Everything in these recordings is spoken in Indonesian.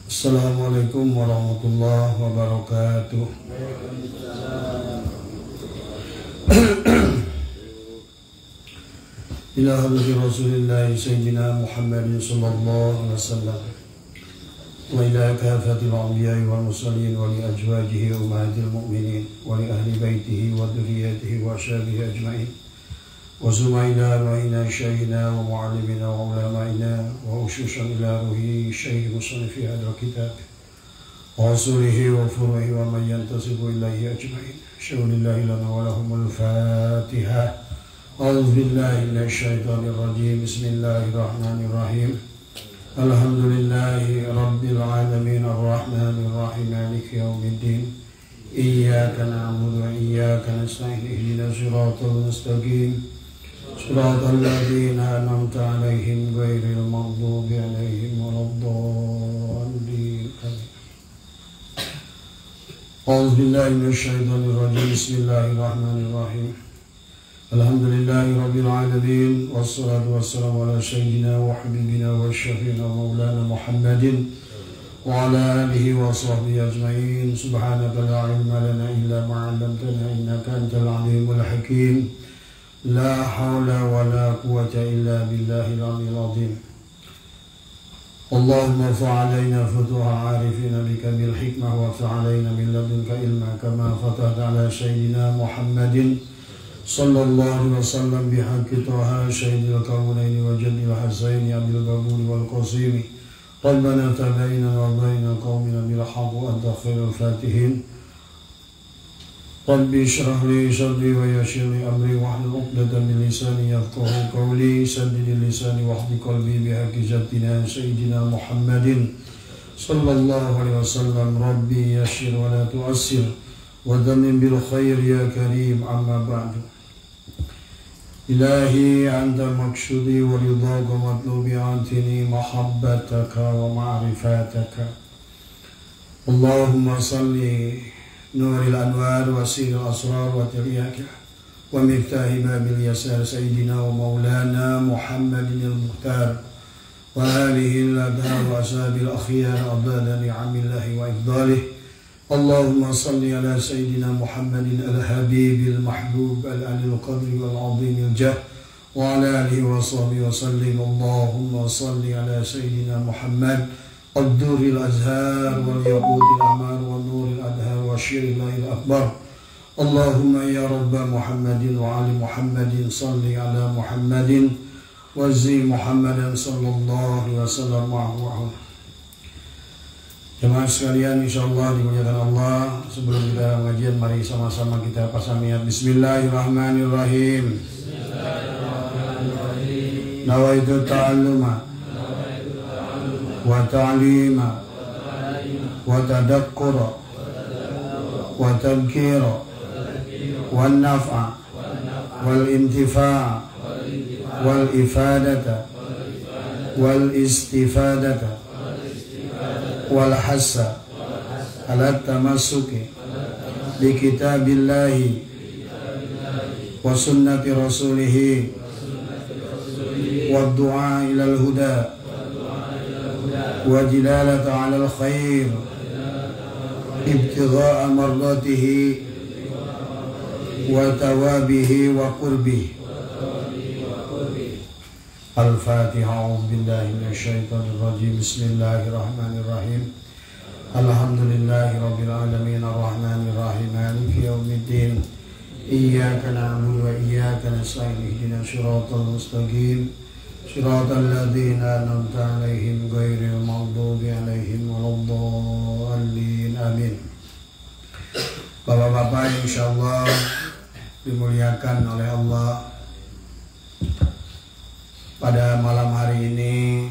Assalamualaikum warahmatullahi wabarakatuh. Ila hadrati Rasulillah Sayyidina Muhammadin sallallahu alaihi wasallam wa ila kafatil anbiya'i wal mursalin wa li azwajihi ummahatil mu'minin wa li ahli baitihi wa dhurriyyatihi wa ashabihi ajma'in wa sumaina wa ina syaina wa mu'allimina wa ulama'ina wa ushushan ila ruhi syekh musannifi hadra kitab wa rasulihi wa furuhi wa man yantasibu ilaihi ajma'in. Syaulillahi lana wa lahumul Fatihah. A'udzu billahi minasy syaithanir rajim. Bismillahirrahmanirrahim. Alhamdulillahi rabbil alamin arrahmanir rahim maliki yaumiddin. Iyyaka na'budu wa iyyaka nasta'in ihdinas siratal mustaqim. Shiratal ladzina an'amta 'alaihim ghairil maghdubi 'alaihim waladdallin. A'udzu billahi minasy syaithanir rajim. Bismillahirrahmanirrahim. Alhamdulillahi rabbil alamin wassalatu wassalamu ala sayyidina wa habibina wa syafiina maulana Muhammadin wa ala alihi wa sahbihi ajma'in. Subhanaka la ilma lana illa ma 'allamtana innaka antal alimul hakim. La hawla wa la quwwata illa billahil aliyyil azim. Allahumma fa'alaina futuha 'arifina bika bil hikmah wa fa'alaina min ladunka ilma kama fatahta ala sayyidina Muhammadin sallallahu alaihi wasallam bihaqqi taha sayyidil kaunaini wa jadil hasaini abil babuli wal qasimi. Rabbana tabaina wa baina qaumina bil haqq wa anta khairul fatihin. Rabbi shrah li sadri wa yassir li amri wahlul 'uqdatam min lisani yafqahu qawli. Saddid lisani wahdi qalbi bihaqqi jaddina sayyidina Muhammadin sallallahu alaihi wasallam. Rabbi yassir wa la tu'assir wa damin bil khair ya karim. Amma ba'du. Ilahi anta maqsudi wa ridhaka matlubi antini mahabbataka wa ma'rifataka. Allahumma salli nuril anwar wa siril asrar wa tiryaka wa miftahi babil yasar sayyidina wa maulana Muhammadin al-Mukhtar wa alihi al-adhar wa ashabil akhyar abada ni'amillahi wa ifdalih. Allahumma salli ala sayyidina Muhammadin al-habibil mahbub al-alil qadri wal-azimil jah wa ala alihi wa sahbihi wa sallim. Allahumma salli ala sayyidina Muhammad ad-durril azhar wal yaqutil ahmar wa nuril adhar wa syiril lahil akbar. Allahumma ya rabba Muhammadin wa ali Muhammadin salli ala Muhammadin wa zi Muhammadan sallallahu alaihi wasallam wa'ahu. Jemaah sekalian, insyaallah dimuliakan Allah. Sebelum kita mengajian, mari sama-sama kita pasang niat. Bismillahirrahmanirrahim. Nawaitu ta'alluma wa ta'lima wa tadakkura wa tadhkira wa naf'a wal intifa' wal ifadata wal istifadata wal hassa ala tamassuki bi kitabillahi wa sunnati rasulihi wa du'a ilal huda wa jilalata ala al khair ibtigha'a mardatihi wa tawabihi wa qurbihi. Al-Fatiha. A'udzu billahi minasy syaithanir rajim. Bismillahirrahmanirrahim. Alhamdulillahi rabbil alamin arrahmanir rahim maliki yaumiddin. Iyyaka na'budu wa iyyaka nasta'in ihdinas siratal mustaqim. Siratal ladzina an'amta 'alaihim ghairil maghdubi 'alaihim waladdallin. Amin. Bapak-bapak, insyaallah dimuliakan oleh Allah. Pada malam hari ini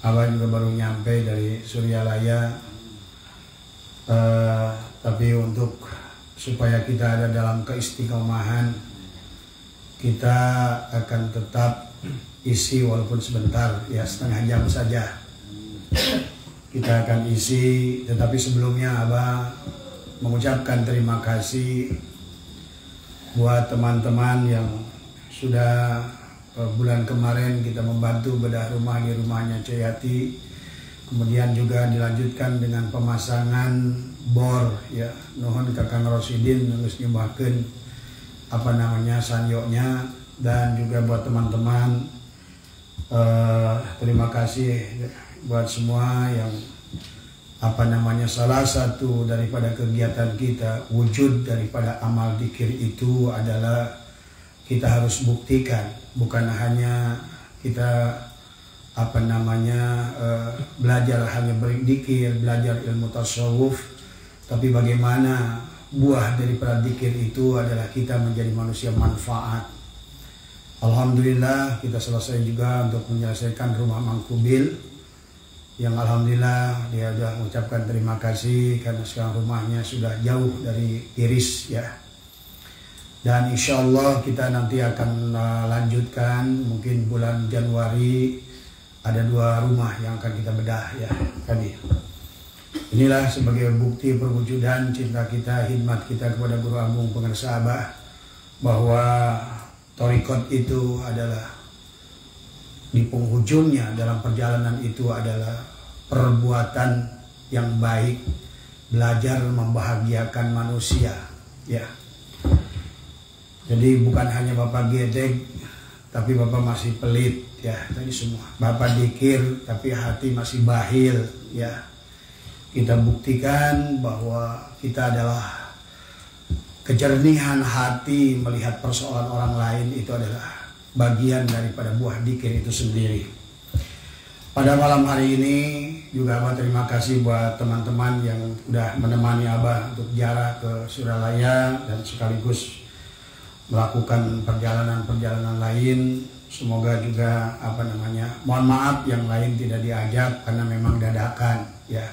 Abah juga baru nyampe dari Suryalaya, tapi untuk supaya kita ada dalam keistiqomahan, kita akan tetap isi walaupun sebentar, ya setengah jam saja kita akan isi. Tetapi sebelumnya Abah mengucapkan terima kasih buat teman-teman yang sudah bulan kemarin kita membantu bedah rumah di rumahnya Ceyati. Kemudian juga dilanjutkan dengan pemasangan bor ya. Nuhun Kakang Rosidin geus nyumbahkeun sanyoknya, dan juga buat teman-teman terima kasih buat semua yang salah satu daripada kegiatan kita, wujud daripada amal dzikir itu adalah kita harus buktikan, bukan hanya kita belajar hanya berzikir, belajar ilmu tasawuf, tapi bagaimana buah daripada dzikir itu adalah kita menjadi manusia manfaat. Alhamdulillah kita selesai juga untuk menyelesaikan rumah Mang Kubil, yang alhamdulillah dia sudah mengucapkan terima kasih karena sekarang rumahnya sudah jauh dari Iris ya. Dan insya Allah kita nanti akan lanjutkan, mungkin bulan Januari ada 2 rumah yang akan kita bedah ya tadi. Inilah sebagai bukti perwujudan cinta kita, khidmat kita kepada Guru Agung Pengarsa Abah, bahwa Thariqat itu adalah di penghujungnya dalam perjalanan itu adalah perbuatan yang baik, belajar membahagiakan manusia ya. Jadi bukan hanya Bapak gedeg tapi Bapak masih pelit ya, tadi semua. Bapak dikir tapi hati masih bahil ya. Kita buktikan bahwa kita adalah kejernihan hati melihat persoalan orang lain, itu adalah bagian daripada buah dzikir itu sendiri. Pada malam hari ini juga Abah terima kasih buat teman-teman yang udah menemani Abah untuk ziarah ke Suralaya dan sekaligus melakukan perjalanan-perjalanan lain. Semoga juga mohon maaf yang lain tidak diajak karena memang dadakan ya.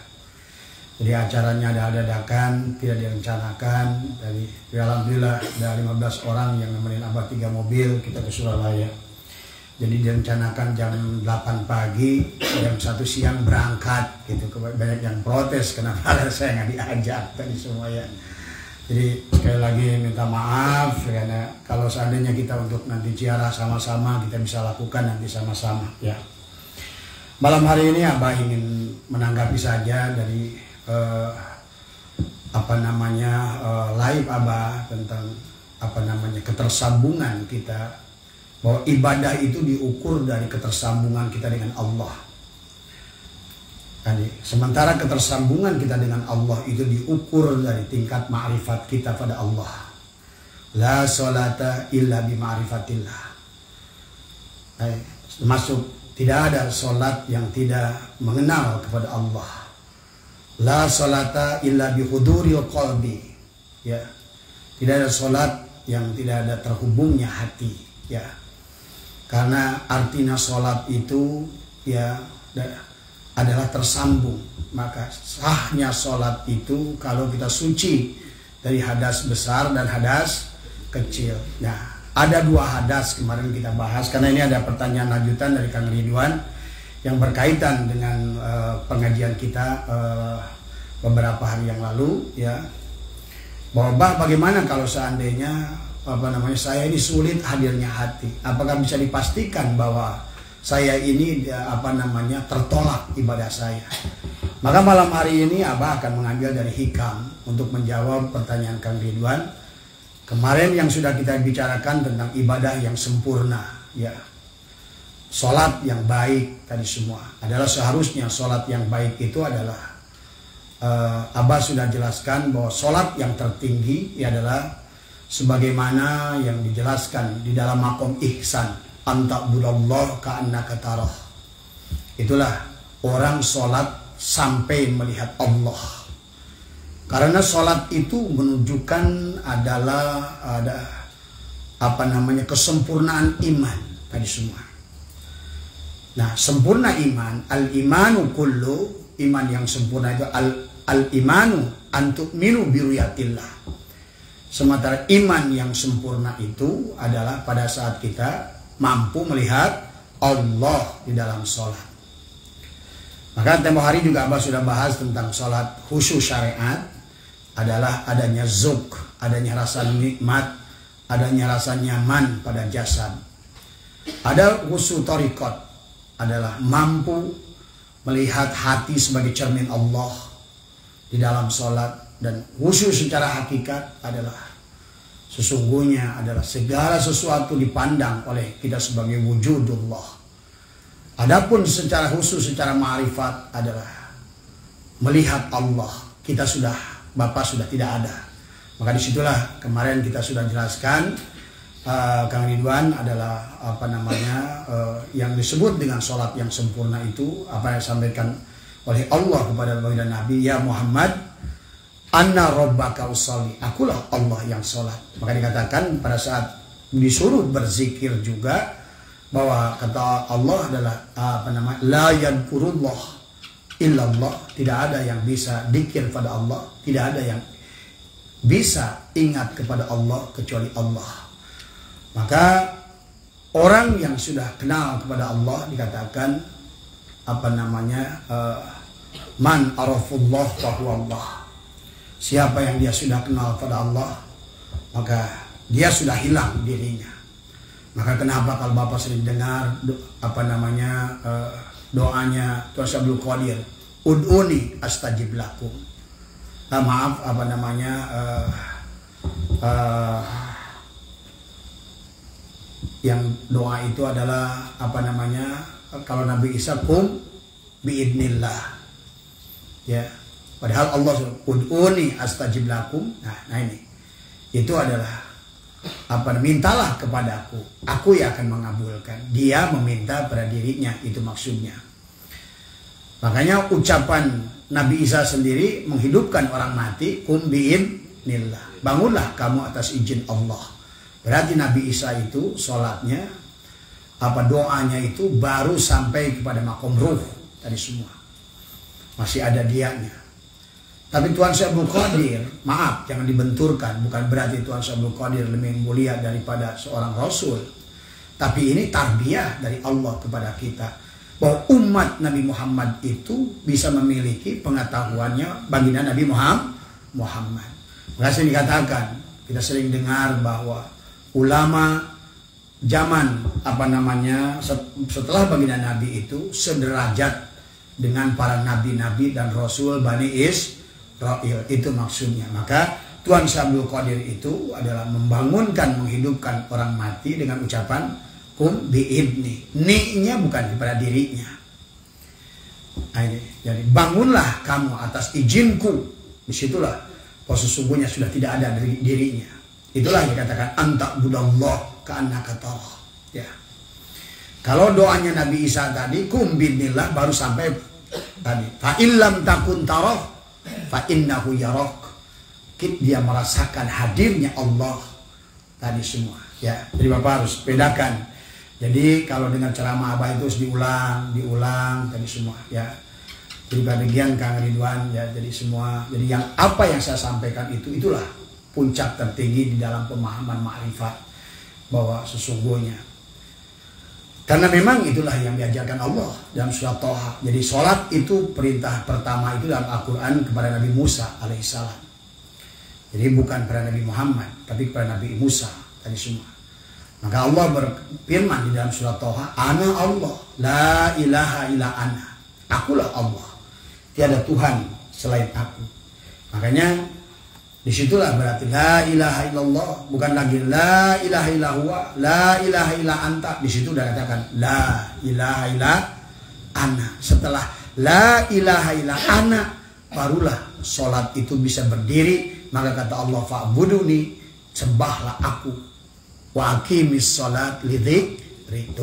Jadi acaranya ada dadakan, tidak direncanakan. Alhamdulillah ada 15 orang yang nemenin Abah 3 mobil kita ke Suralaya. Jadi direncanakan jam 8 pagi, jam 1 siang berangkat gitu. Banyak yang protes kenapa saya nggak diajak tadi semua ya. Jadi sekali lagi minta maaf karena kalau seandainya kita untuk nanti ziarah sama-sama, kita bisa lakukan nanti sama-sama ya. Malam hari ini Abah ingin menanggapi saja dari live Abah tentang ketersambungan kita, bahwa ibadah itu diukur dari ketersambungan kita dengan Allah. Sementara ketersambungan kita dengan Allah itu diukur dari tingkat ma'rifat kita pada Allah. La sholata illa bi ma'rifatillah. Termasuk tidak ada sholat yang tidak mengenal kepada Allah. La sholata illa bi huduril qalbi. Ya. Tidak ada sholat yang tidak ada terhubungnya hati, ya. Karena artinya sholat itu ya adalah tersambung. Maka sahnya sholat itu kalau kita suci dari hadas besar dan hadas kecil. Nah, ada 2 hadas kemarin kita bahas karena ini ada pertanyaan lanjutan dari Kang Ridwan yang berkaitan dengan pengajian kita beberapa hari yang lalu ya, bahwa bagaimana kalau seandainya saya ini sulit hadirnya hati, apakah bisa dipastikan bahwa saya ini tertolak ibadah saya? Maka malam hari ini Abah akan mengambil dari hikam untuk menjawab pertanyaan Kang Ridwan kemarin yang sudah kita bicarakan tentang ibadah yang sempurna ya. Sholat yang baik tadi semua adalah seharusnya sholat yang baik itu adalah Abah sudah jelaskan bahwa sholat yang tertinggi adalah sebagaimana yang dijelaskan di dalam maqam ihsan, anta'budallah ka'annaka tarah. Itulah orang sholat sampai melihat Allah. Karena sholat itu menunjukkan adalah kesempurnaan iman tadi semua. Nah, sempurna iman, al-imanu kullu, iman yang sempurna itu al-imanu antu'minu biruyatillah. Sementara iman yang sempurna itu adalah pada saat kita mampu melihat Allah di dalam sholat. Maka tempo hari juga Abah sudah bahas tentang sholat khusyuk syariat adalah adanya zuk, adanya rasa nikmat, adanya rasa nyaman pada jasad. Ada khusyuk thariqat adalah mampu melihat hati sebagai cermin Allah di dalam sholat, dan khusyuk secara hakikat adalah sesungguhnya adalah segala sesuatu dipandang oleh kita sebagai wujudullah. Adapun secara khusus, secara ma'rifat adalah melihat Allah. Kita sudah, Bapak sudah tidak ada. Maka disitulah kemarin kita sudah jelaskan, Kang Ridwan adalah yang disebut dengan sholat yang sempurna itu apa yang disampaikan oleh Allah kepada baginda Nabi, ya Muhammad, anna rabbaka usalli, akulah Allah yang sholat. Maka dikatakan pada saat disuruh berzikir juga bahwa kata Allah adalah la yadkurullah illallah, tidak ada yang bisa dzikir pada Allah, tidak ada yang bisa ingat kepada Allah kecuali Allah. Maka orang yang sudah kenal kepada Allah dikatakan man arafullah fahuwa Allah. Siapa yang dia sudah kenal kepada Allah, maka dia sudah hilang dirinya. Maka kenapa kalau Bapak sering dengar doanya Tuan Syabdul Qadir, ud'uni astajib lakum. Yang doa itu adalah kalau Nabi Isa kum biidnillah, ya, padahal Allah ud'uni astajib lakum. Nah ini itu adalah mintalah kepadaku, aku yang akan mengabulkan. Dia meminta pada dirinya, itu maksudnya. Makanya ucapan Nabi Isa sendiri menghidupkan orang mati, kum biidnillah, bangunlah kamu atas izin Allah. Berarti Nabi Isa itu sholatnya, doanya itu baru sampai kepada makom ruh tadi semua. Masih ada dianya. Tapi Tuan Syabdul Qadir, maaf jangan dibenturkan, bukan berarti Tuan Syabdul Qadir lebih mulia daripada seorang Rasul. Tapi ini tarbiyah dari Allah kepada kita, bahwa umat Nabi Muhammad itu bisa memiliki pengetahuannya baginda Nabi Muhammad. Maka sering dikatakan, kita sering dengar bahwa ulama zaman setelah baginda Nabi itu sederajat dengan para nabi-nabi dan rasul Bani Israil, itu maksudnya. Maka Tuan Syabdul Qadir itu adalah membangunkan, menghidupkan orang mati dengan ucapan kum biidni. Ni-nya bukan kepada dirinya. Jadi bangunlah kamu atas izinku. Disitulah sesungguhnya sudah tidak ada dari dirinya. Itulah yang dikatakan anta budallah ka'annaka tarah. Ya. Kalau doanya Nabi Isa tadi kum biidnillah baru sampai tadi. Fa illam takun tarah fa innahu yarak. Dia merasakan hadirnya Allah tadi semua. Ya, jadi Bapak harus bedakan. Jadi kalau dengan ceramah Abah itu harus diulang tadi semua. Ya. Jadi bagian Kang Ridwan, ya, jadi semua. Jadi apa yang saya sampaikan itulah puncak tertinggi di dalam pemahaman ma'rifat, bahwa sesungguhnya karena memang itulah yang diajarkan Allah dalam surat Thaha. Jadi sholat itu perintah pertama itu dalam Al-Quran kepada Nabi Musa alaihissalam. Jadi bukan kepada Nabi Muhammad, tapi kepada Nabi Musa tadi semua. Maka Allah berfirman di dalam surat Thaha, ana Allah, la ilaha illa ana, akulah Allah, tiada Tuhan selain aku. Makanya disitulah berarti la ilaha illallah, bukan lagi la ilaha illallah, la ilaha illa anta. Disitu udah katakan la ilaha illa ana. Setelah la ilaha illa ana, barulah sholat itu bisa berdiri. Maka kata Allah, fa'buduni, sembahlah aku, wa aqimis sholat lidzikri.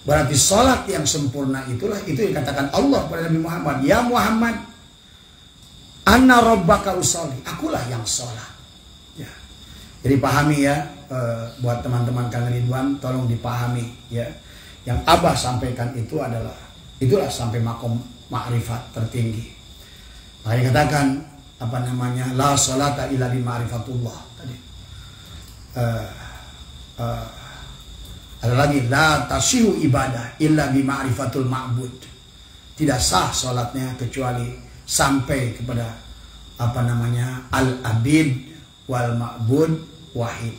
Berarti sholat yang sempurna itu yang katakan Allah kepada Nabi Muhammad, ya Muhammad, anna rabbaka usolli, akulah yang sholat. Ya. Jadi pahami ya, buat teman-teman Kang Ridwan, tolong dipahami ya. Yang Abah sampaikan itulah sampai makom ma'rifat tertinggi. Makanya katakan la sholata illa bi ma'rifatullah tadi. Ada lagi la tashihu ibadah illa bi ma'rifatul ma'bud. Tidak sah sholatnya kecuali sampai kepada al-abid wal ma'bud wahid.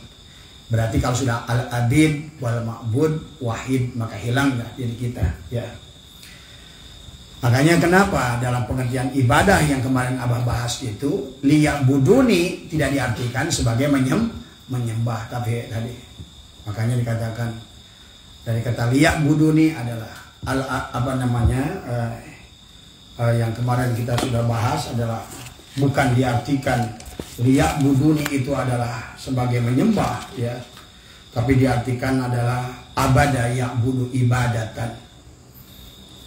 Berarti kalau sudah al-abid wal ma'bud wahid, maka hilanglah diri kita, ya. Makanya kenapa dalam pengertian ibadah yang kemarin Abah bahas itu, liya'buduni tidak diartikan sebagai menyembah, tapi tadi makanya dikatakan dari kata liya'buduni adalah yang kemarin kita sudah bahas adalah bukan diartikan liya'buduni itu adalah sebagai menyembah ya, tapi diartikan adalah abada ya'budu ibadatan.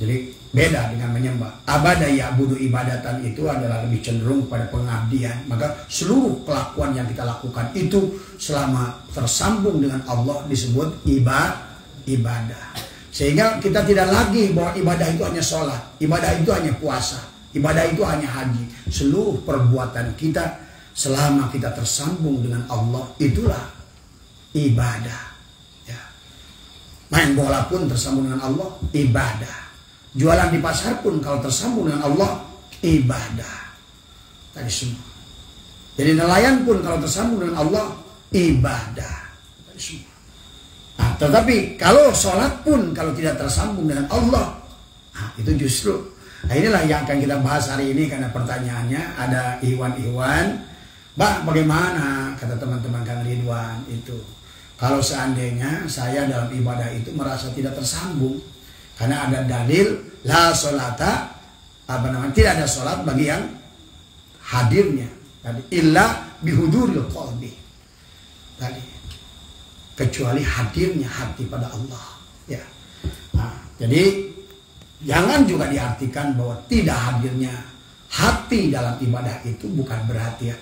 Jadi beda dengan menyembah. Abada ya'budu ibadatan itu adalah lebih cenderung pada pengabdian. Maka seluruh kelakuan yang kita lakukan itu selama tersambung dengan Allah disebut ibadah. Sehingga kita tidak lagi bahwa ibadah itu hanya sholat, ibadah itu hanya puasa, ibadah itu hanya haji. Seluruh perbuatan kita selama kita tersambung dengan Allah itulah ibadah ya. Main bola pun tersambung dengan Allah, ibadah. Jualan di pasar pun kalau tersambung dengan Allah, ibadah. Tadi semua. Jadi nelayan pun kalau tersambung dengan Allah, ibadah. Tadi semua. Nah, tetapi kalau sholat pun kalau tidak tersambung dengan Allah, nah, itu justru. Nah, inilah yang akan kita bahas hari ini karena pertanyaannya ada Iwan, Mbak bagaimana kata teman-teman Kang Ridwan itu. Kalau seandainya saya dalam ibadah itu merasa tidak tersambung. Karena ada dalil la sholata tidak ada sholat bagi yang hadirnya tadi illa bihuduril qalbi tadi kecuali hadirnya hati pada Allah ya. Nah, jadi jangan juga diartikan bahwa tidak hadirnya hati dalam ibadah itu bukan berarti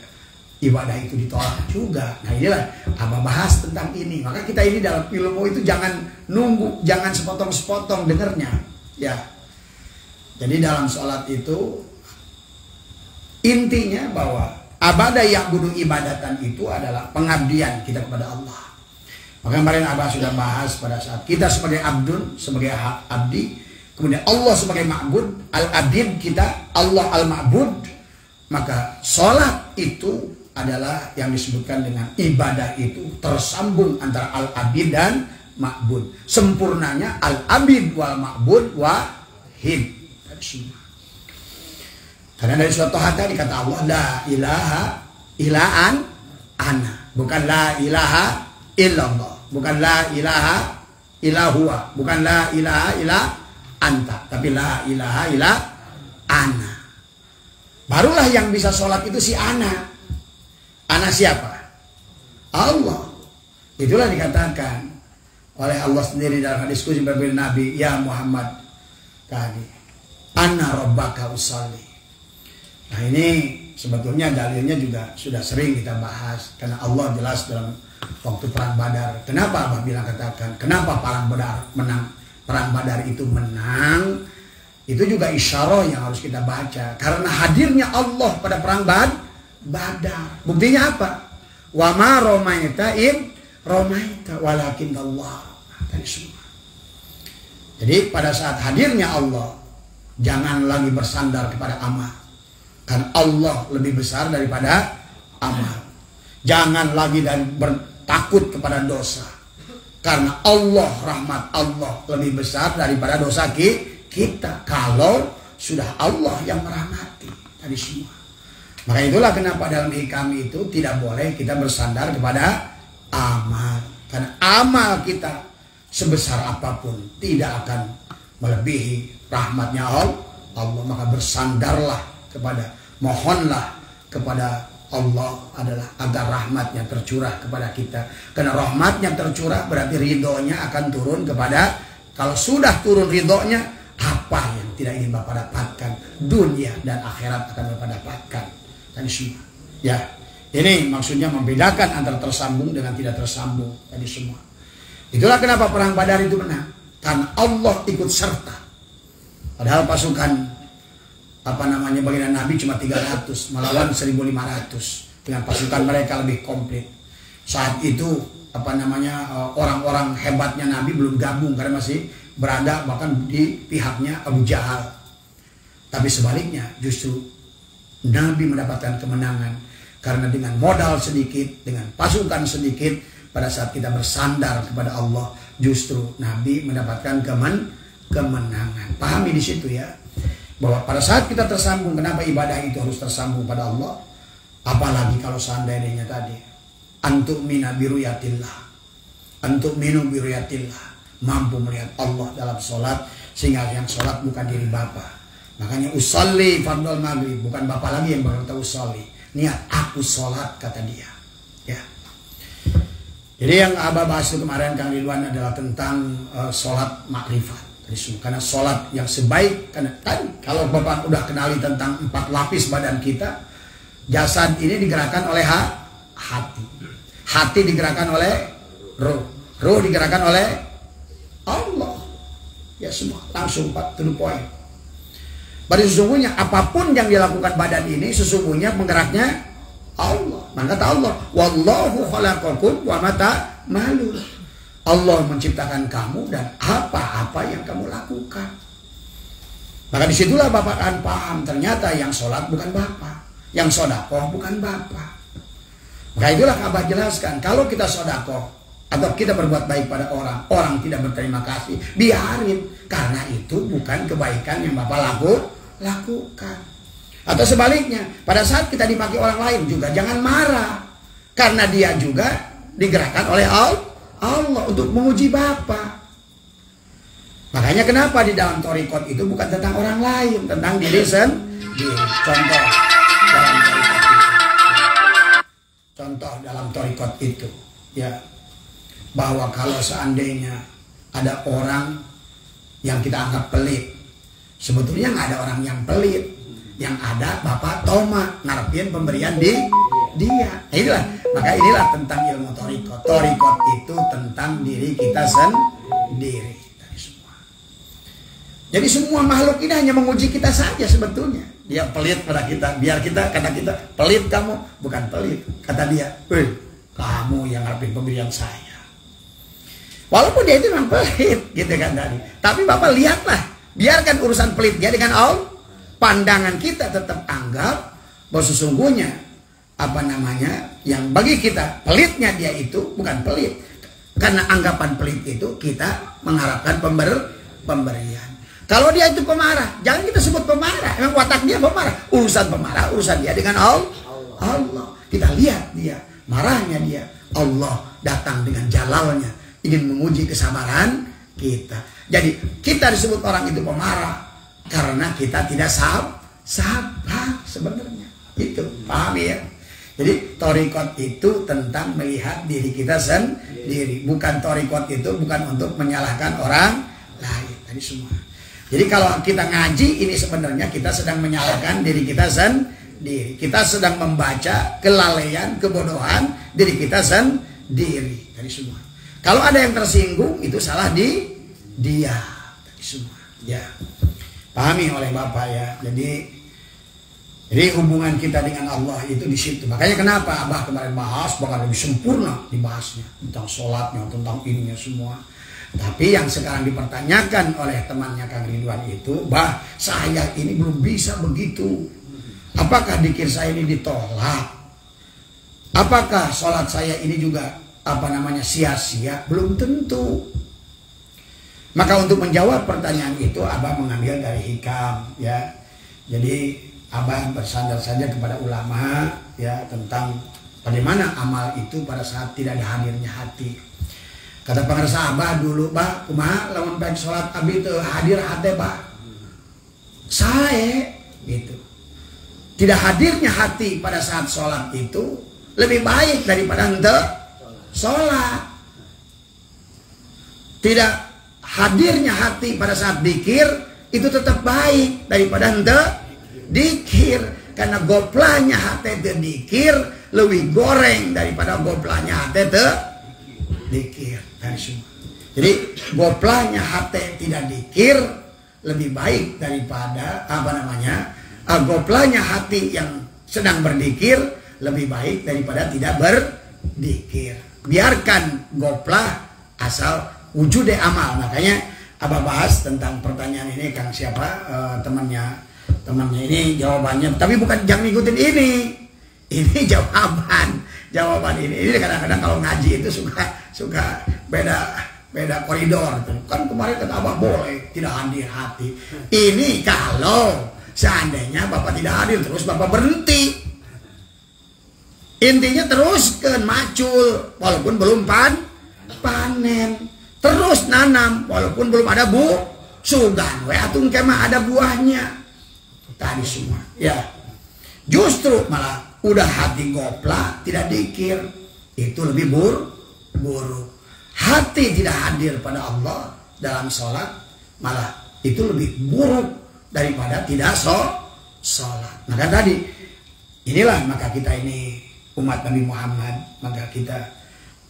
ibadah itu ditolak juga. Nah inilah Abah bahas tentang ini. Maka kita ini dalam ilmu itu jangan nunggu, jangan sepotong-sepotong dengernya ya. Jadi dalam sholat itu intinya bahwa abada ya'budu ibadatan itu adalah pengabdian kita kepada Allah. Maka kemarin Abah sudah bahas pada saat kita sebagai abdun, sebagai abdi, kemudian Allah sebagai ma'bud, al-abid kita, Allah al-ma'bud. Maka sholat itu adalah yang disebutkan dengan ibadah itu tersambung antara al-abid dan ma'bud. Sempurnanya al-abid wal ma'bud wahid. Karena dari surat Toha tadi kata Allah la ilaha ilaan ana, bukan la ilaha illallah, bukan la ilaha ilahua, bukan la ilaha ila anta, tapi la ilaha ila ana. Barulah yang bisa sholat itu si ana. Ana siapa? Allah. Itulah dikatakan oleh Allah sendiri dalam hadis qudsi berbeda Nabi, ya Muhammad tadi, ana rabbaka usalli. Nah ini sebetulnya dalilnya juga sudah sering kita bahas karena Allah jelas dalam waktu perang Badar. Kenapa Abah bilang katakan kenapa perang Badar menang? Perang Badar itu menang. Itu juga isyarah yang harus kita baca karena hadirnya Allah pada perang Badar. Buktinya apa? Wa ma romaita in romaita walakin Allah. Tadi semua. Jadi pada saat hadirnya Allah, jangan lagi bersandar kepada amal. Karena Allah lebih besar daripada amal. Jangan lagi takut kepada dosa. Karena Allah, rahmat Allah lebih besar daripada dosa kita. Kalau sudah Allah yang merahmati. Tadi semua. Maka itulah kenapa dalam hikam itu tidak boleh kita bersandar kepada amal. Karena amal kita sebesar apapun tidak akan melebihi rahmatnya Allah. Maka bersandarlah mohonlah kepada Allah adalah agar rahmatnya tercurah kepada kita. Karena rahmatnya tercurah berarti ridhonya akan turun kepada, kalau sudah turun ridhonya, apa yang tidak ingin Bapak dapatkan, dunia dan akhirat akan Bapak dapatkan. Tadi semua. Ya, ini maksudnya membedakan antara tersambung dengan tidak tersambung. Tadi semua. Itulah kenapa perang Badar itu menang. Karena Allah ikut serta. Padahal pasukan baginda Nabi cuma 300 melawan 1.500 dengan pasukan mereka lebih komplit. Saat itu orang-orang hebatnya Nabi belum gabung karena masih berada bahkan di pihaknya Abu Jahal. Tapi sebaliknya justru Nabi mendapatkan kemenangan karena dengan modal sedikit, dengan pasukan sedikit, pada saat kita bersandar kepada Allah justru Nabi mendapatkan kemenangan. Pahami di situ ya. Bahwa pada saat kita tersambung, kenapa ibadah itu harus tersambung pada Allah? Apalagi kalau seandainya tadi antuk mina biruyatillah, antuk minu biruyatillah, mampu melihat Allah dalam sholat, sehingga yang sholat bukan diri bapak. Makanya usolli fardol maghrib, bukan bapak lagi yang berkata usolli, niat aku sholat, kata dia. Ya. Jadi yang Abah bahas itu kemarin Kang Ridwan adalah tentang sholat makrifat. Karena sholat yang sebaik, karena kan kalau bapak udah kenali tentang 4 lapis badan kita, jasad ini digerakkan oleh hati, hati digerakkan oleh roh, roh digerakkan oleh Allah. Ya semua langsung 4 to the point. Pada sesungguhnya apapun yang dilakukan badan ini sesungguhnya penggeraknya Allah. Maka kata Allah, wallahu khalaqakum wa ma ta'malun. Allah menciptakan kamu dan apa-apa yang kamu lakukan. Maka disitulah bapak akan paham, ternyata yang sholat bukan bapak, yang sodakoh bukan bapak. Maka itulah Abah jelaskan, kalau kita sodakoh atau kita berbuat baik pada orang, orang tidak berterima kasih, biarin, karena itu bukan kebaikan yang bapak lakukan. Atau sebaliknya, pada saat kita dimaki orang lain juga jangan marah, karena dia juga digerakkan oleh Allah untuk menguji bapak. Makanya kenapa di dalam thariqat itu bukan tentang orang lain, tentang diri sendiri. Contoh dalam thariqat itu, ya, bahwa kalau seandainya ada orang yang kita anggap pelit, sebetulnya nggak ada orang yang pelit. Yang ada bapak toma ngarepin pemberian di dia. Inilah, maka inilah tentang ilmu thariqat. Thariqat itu tentang diri kita sendiri dari semua. Jadi semua makhluk ini hanya menguji kita saja sebetulnya. Dia pelit pada kita, biar kita, kata kita, pelit kamu, bukan pelit. Kata dia, kamu yang ngarepin pemberian saya. Walaupun dia itu memang pelit, gitu kan tadi. Tapi bapak lihatlah, biarkan urusan pelit dia dengan Allah. Pandangan kita tetap anggap bahwa sesungguhnya yang bagi kita pelitnya dia itu bukan pelit, karena anggapan pelit itu kita mengharapkan pemberian. Kalau dia itu pemarah, jangan kita sebut pemarah, emang watak dia pemarah. Urusan pemarah, urusan dia dengan Allah. Kita lihat dia, marahnya dia, Allah datang dengan jalalnya ingin menguji kesabaran kita. Jadi kita disebut orang itu pemarah karena kita tidak sabar sebenarnya. Itu paham ya. Jadi thariqat itu tentang melihat diri kita sendiri, bukan thariqat itu bukan untuk menyalahkan orang lain. Tadi semua. Jadi kalau kita ngaji ini sebenarnya kita sedang menyalahkan diri kita sendiri. Kita sedang membaca kelalaian, kebodohan diri kita sendiri. Tadi semua. Kalau ada yang tersinggung itu salah di dia. Tadi semua. Ya. Pahami oleh Bapak ya. Jadi hubungan kita dengan Allah itu di situ. Makanya kenapa Abah kemarin bahas bakal lebih sempurna dibahasnya tentang sholatnya, tentang ininya semua. Tapi yang sekarang dipertanyakan oleh temannya Kang Ridwan itu, bah saya ini belum bisa begitu. Apakah dzikir saya ini ditolak? Apakah sholat saya ini juga sia-sia? Belum tentu. Maka untuk menjawab pertanyaan itu Abah mengambil dari hikam ya. Jadi Abah bersandar saja kepada ulama ya tentang bagaimana amal itu pada saat tidak ada hadirnya hati. Kata pengarsa Abah dulu, Pak, kumaha lamun baik sholat abi itu hadir hati, Pak. Saya gitu. Tidak hadirnya hati pada saat sholat itu lebih baik daripada ente sholat. Tidak hadirnya hati pada saat dzikir itu tetap baik daripada ente dzikir, karena goplanya hati teu dzikir lebih goreng daripada goplanya hati teu dzikir. Jadi goplanya hati tidak dzikir lebih baik daripada goplanya hati yang sedang berzikir lebih baik daripada tidak berzikir. Biarkan goplah asal wujud amal. Makanya Abah bahas tentang pertanyaan ini Kang siapa temannya ini jawabannya, tapi bukan jangan ngikutin ini jawaban ini kadang-kadang kalau ngaji itu suka beda beda koridor. Kan kemarin kata Abah boleh tidak hadir hati. Ini kalau seandainya Bapak tidak hadir terus Bapak berhenti. Intinya teruskan macul walaupun belum panen. Terus nanam walaupun belum ada sugan we atung kemah ada buahnya. Tadi semua ya. Justru malah udah hati goplak tidak dikir itu lebih buruk. Hati tidak hadir pada Allah dalam sholat malah itu lebih buruk daripada tidak sholat. Maka tadi inilah maka kita ini umat Nabi Muhammad, maka kita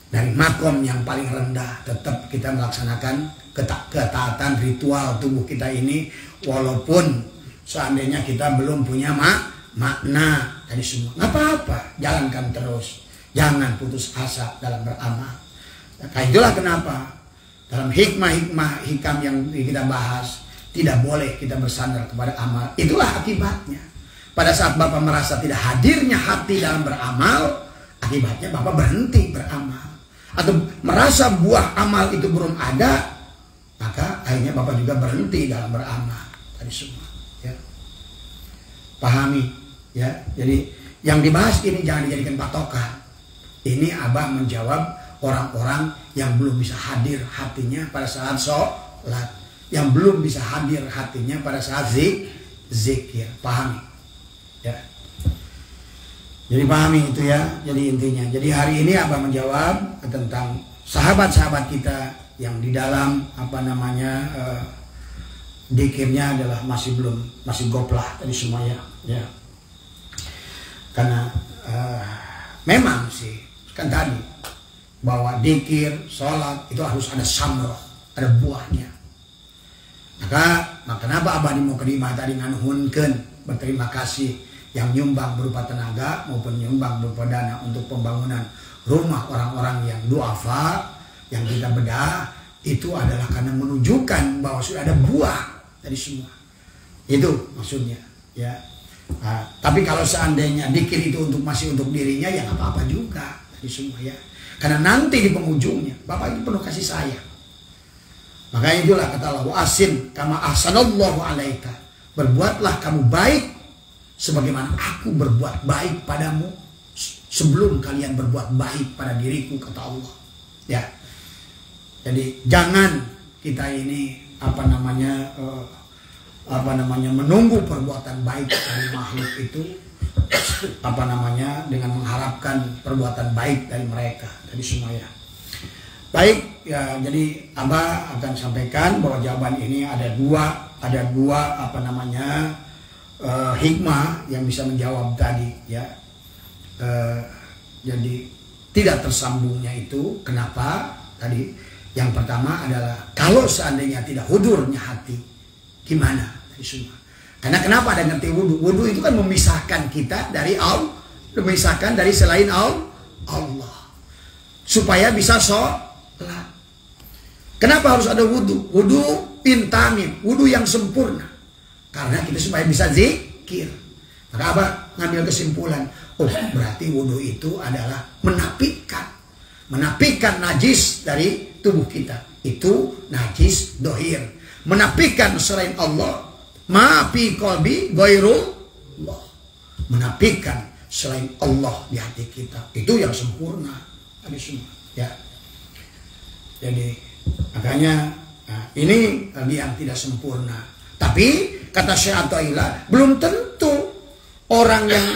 dari makom yang paling rendah tetap kita melaksanakan ketaatan ritual tubuh kita ini walaupun seandainya kita belum punya makna dari semua. Nggak apa-apa, jalankan terus, jangan putus asa dalam beramal. Nah, itulah kenapa dalam hikam yang kita bahas tidak boleh kita bersandar kepada amal. Itulah akibatnya. Pada saat Bapak merasa tidak hadirnya hati dalam beramal, akibatnya Bapak berhenti beramal. Atau merasa buah amal itu belum ada, maka akhirnya Bapak juga berhenti dalam beramal. Tadi semua ya. Pahami ya. Jadi yang dibahas ini jangan dijadikan patokan. Ini Abah menjawab orang-orang yang belum bisa hadir hatinya pada saat sholat, yang belum bisa hadir hatinya pada saat zikir. Pahami ya. Jadi pahami itu ya. Jadi intinya. Jadi hari ini Abah menjawab tentang sahabat-sahabat kita yang di dalam dikirnya adalah masih goplah tadi semuanya ya. Karena memang sih kan tadi bahwa dikir, sholat itu harus ada samroh, ada buahnya. Maka kenapa Abah di Mukadimah tadi nganuhunkeun berterima kasih yang nyumbang berupa tenaga maupun nyumbang berupa dana untuk pembangunan rumah orang-orang yang duafa yang kita bedah, itu adalah karena menunjukkan bahwa sudah ada buah dari semua. Itu maksudnya ya. Nah, tapi kalau seandainya dikir itu masih untuk dirinya ya nggak apa-apa juga dari semua ya. Karena nanti di penghujungnya Bapak itu penuh kasih sayang. Makanya itulah kata Allah, asin kama ahsanallahu alaika. Berbuatlah kamu baik sebagaimana aku berbuat baik padamu sebelum kalian berbuat baik pada diriku, kata Allah. Ya. Jadi jangan kita ini menunggu perbuatan baik dari makhluk itu dengan mengharapkan perbuatan baik dari mereka, dari semuanya. Baik ya, jadi Abah akan sampaikan bahwa jawaban ini ada dua hikmah yang bisa menjawab tadi ya. Jadi tidak tersambungnya itu kenapa tadi? Yang pertama adalah kalau seandainya tidak hudurnya hati, gimana? Semua. Karena kenapa ada ngerti wudu? Wudu itu kan memisahkan kita dari Allah, memisahkan dari selain Allah, supaya bisa sholat. Kenapa harus ada wudu? Wudu intamim, wudu yang sempurna. Karena kita supaya bisa zikir. Maka Abah ngambil kesimpulan, oh berarti wudu itu adalah menapikan najis dari tubuh kita. Itu najis dohir. Menapikan selain Allah, maafi qalbi ghairullah. Menapikan selain Allah di hati kita. Itu yang sempurna. Tadi semua ya. Jadi makanya ini tadi yang tidak sempurna. Tapi kata Syekh Athaillah, belum tentu orang yang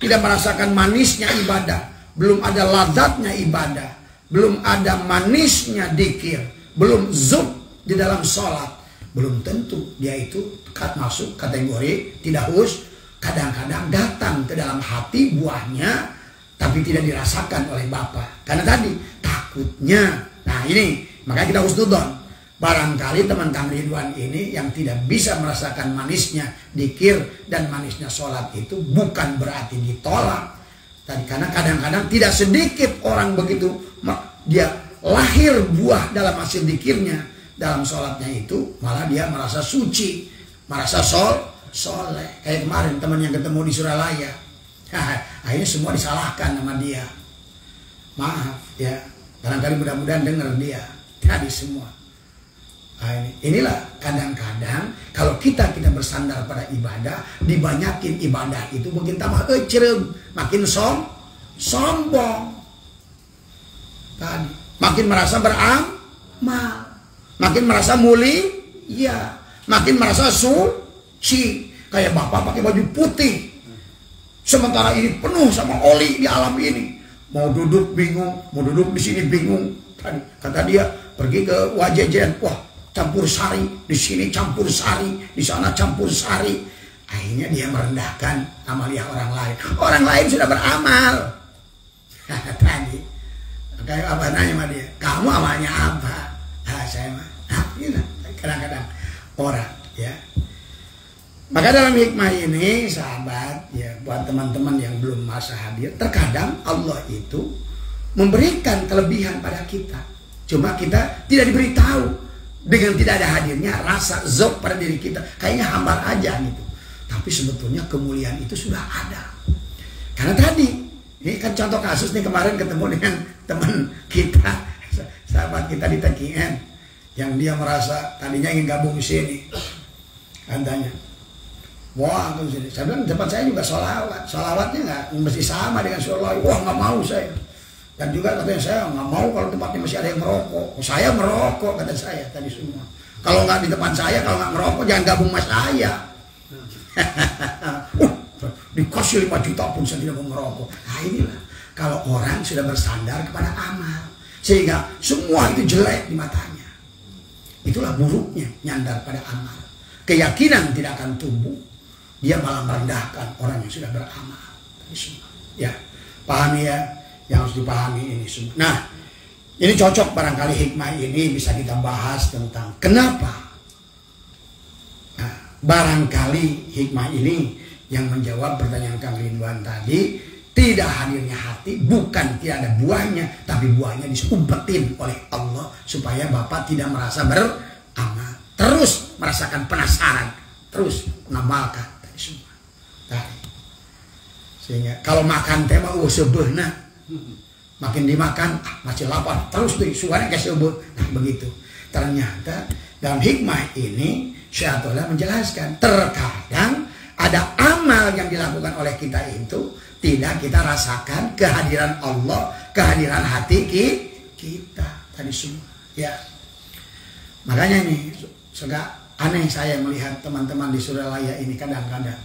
tidak merasakan manisnya ibadah, belum ada lazatnya ibadah, belum ada manisnya dikir, belum zub di dalam sholat, belum tentu dia itu masuk kategori tidak hus. Kadang-kadang datang ke dalam hati buahnya, tapi tidak dirasakan oleh Bapak. Karena tadi takutnya. Nah ini makanya kita husnudon. Barangkali teman Kang Ridwan ini yang tidak bisa merasakan manisnya dikir dan manisnya sholat itu bukan berarti ditolak. Tadi karena kadang-kadang tidak sedikit orang begitu dia lahir buah dalam hasil dikirnya, dalam sholatnya itu malah dia merasa suci, merasa soleh. Kayak kemarin teman yang ketemu di Suralaya, akhirnya semua disalahkan sama dia. Maaf ya, barangkali mudah-mudahan dengar dia. Tadi semua. Nah, inilah kadang-kadang kalau kita bersandar pada ibadah, dibanyakin ibadah itu makin tambah ecrem, makin sombong. Tadi makin merasa beramal, makin merasa mulia, makin merasa suci. Kayak bapak pakai baju putih, sementara ini penuh sama oli di alam ini. Mau duduk bingung, mau duduk di sini bingung. Tadi kata dia pergi ke Wajejen, wah campur sari, di sini campur sari, di sana campur sari. Akhirnya dia merendahkan amalia orang lain. Orang lain sudah beramal. Tadi kayak apa nanya sama dia, kamu amalnya apa? Saya mah, kadang-kadang orang ya. Maka dalam hikmah ini sahabat ya, buat teman-teman yang belum masa hadir, terkadang Allah itu memberikan kelebihan pada kita, cuma kita tidak diberitahu. Dengan tidak ada hadirnya rasa zauq pada diri kita, kayaknya hambar aja gitu. Tapi sebetulnya kemuliaan itu sudah ada. Karena tadi, ini kan contoh kasus nih, kemarin ketemu dengan teman kita, sahabat kita di TKN, yang dia merasa tadinya ingin gabung di sini. Katanya, wah, saya bilang tempat saya juga sholawat. Sholawatnya nggak mesti sama dengan sholawat. Wah, nggak mau saya. Dan juga katanya saya nggak mau kalau tempatnya masih ada yang merokok. Saya merokok, kata saya tadi semua. Kalau nggak di tempat saya, kalau nggak merokok jangan gabung sama saya. Dikasih 5 juta pun saya tidak mau merokok. Nah inilah kalau orang sudah bersandar kepada amal, sehingga semua itu jelek di matanya. Itulah buruknya nyandar pada amal. Keyakinan tidak akan tumbuh, dia malah merendahkan orang yang sudah beramal. Ya, pahami ya, yang harus dipahami ini semua. Nah, ini cocok barangkali hikmah ini bisa kita bahas tentang kenapa. Nah, barangkali hikmah ini yang menjawab pertanyaan Kang Ridwan tadi, tidak hadirnya hati bukan tidak ada buahnya, tapi buahnya diumpetin oleh Allah supaya Bapak tidak merasa beramal, terus merasakan penasaran, terus mengamalkan tadi semua. Tadi. Sehingga kalau makan tema sebehna makin dimakan masih lapar terus tuh suaranya kayak sebut. Nah begitu. Ternyata dalam hikmah ini Syaikhullah menjelaskan terkadang ada amal yang dilakukan oleh kita itu tidak kita rasakan kehadiran Allah, kehadiran hati kita tadi semua. Ya. Makanya ini suka aneh saya melihat teman-teman di Suralaya ini kadang-kadang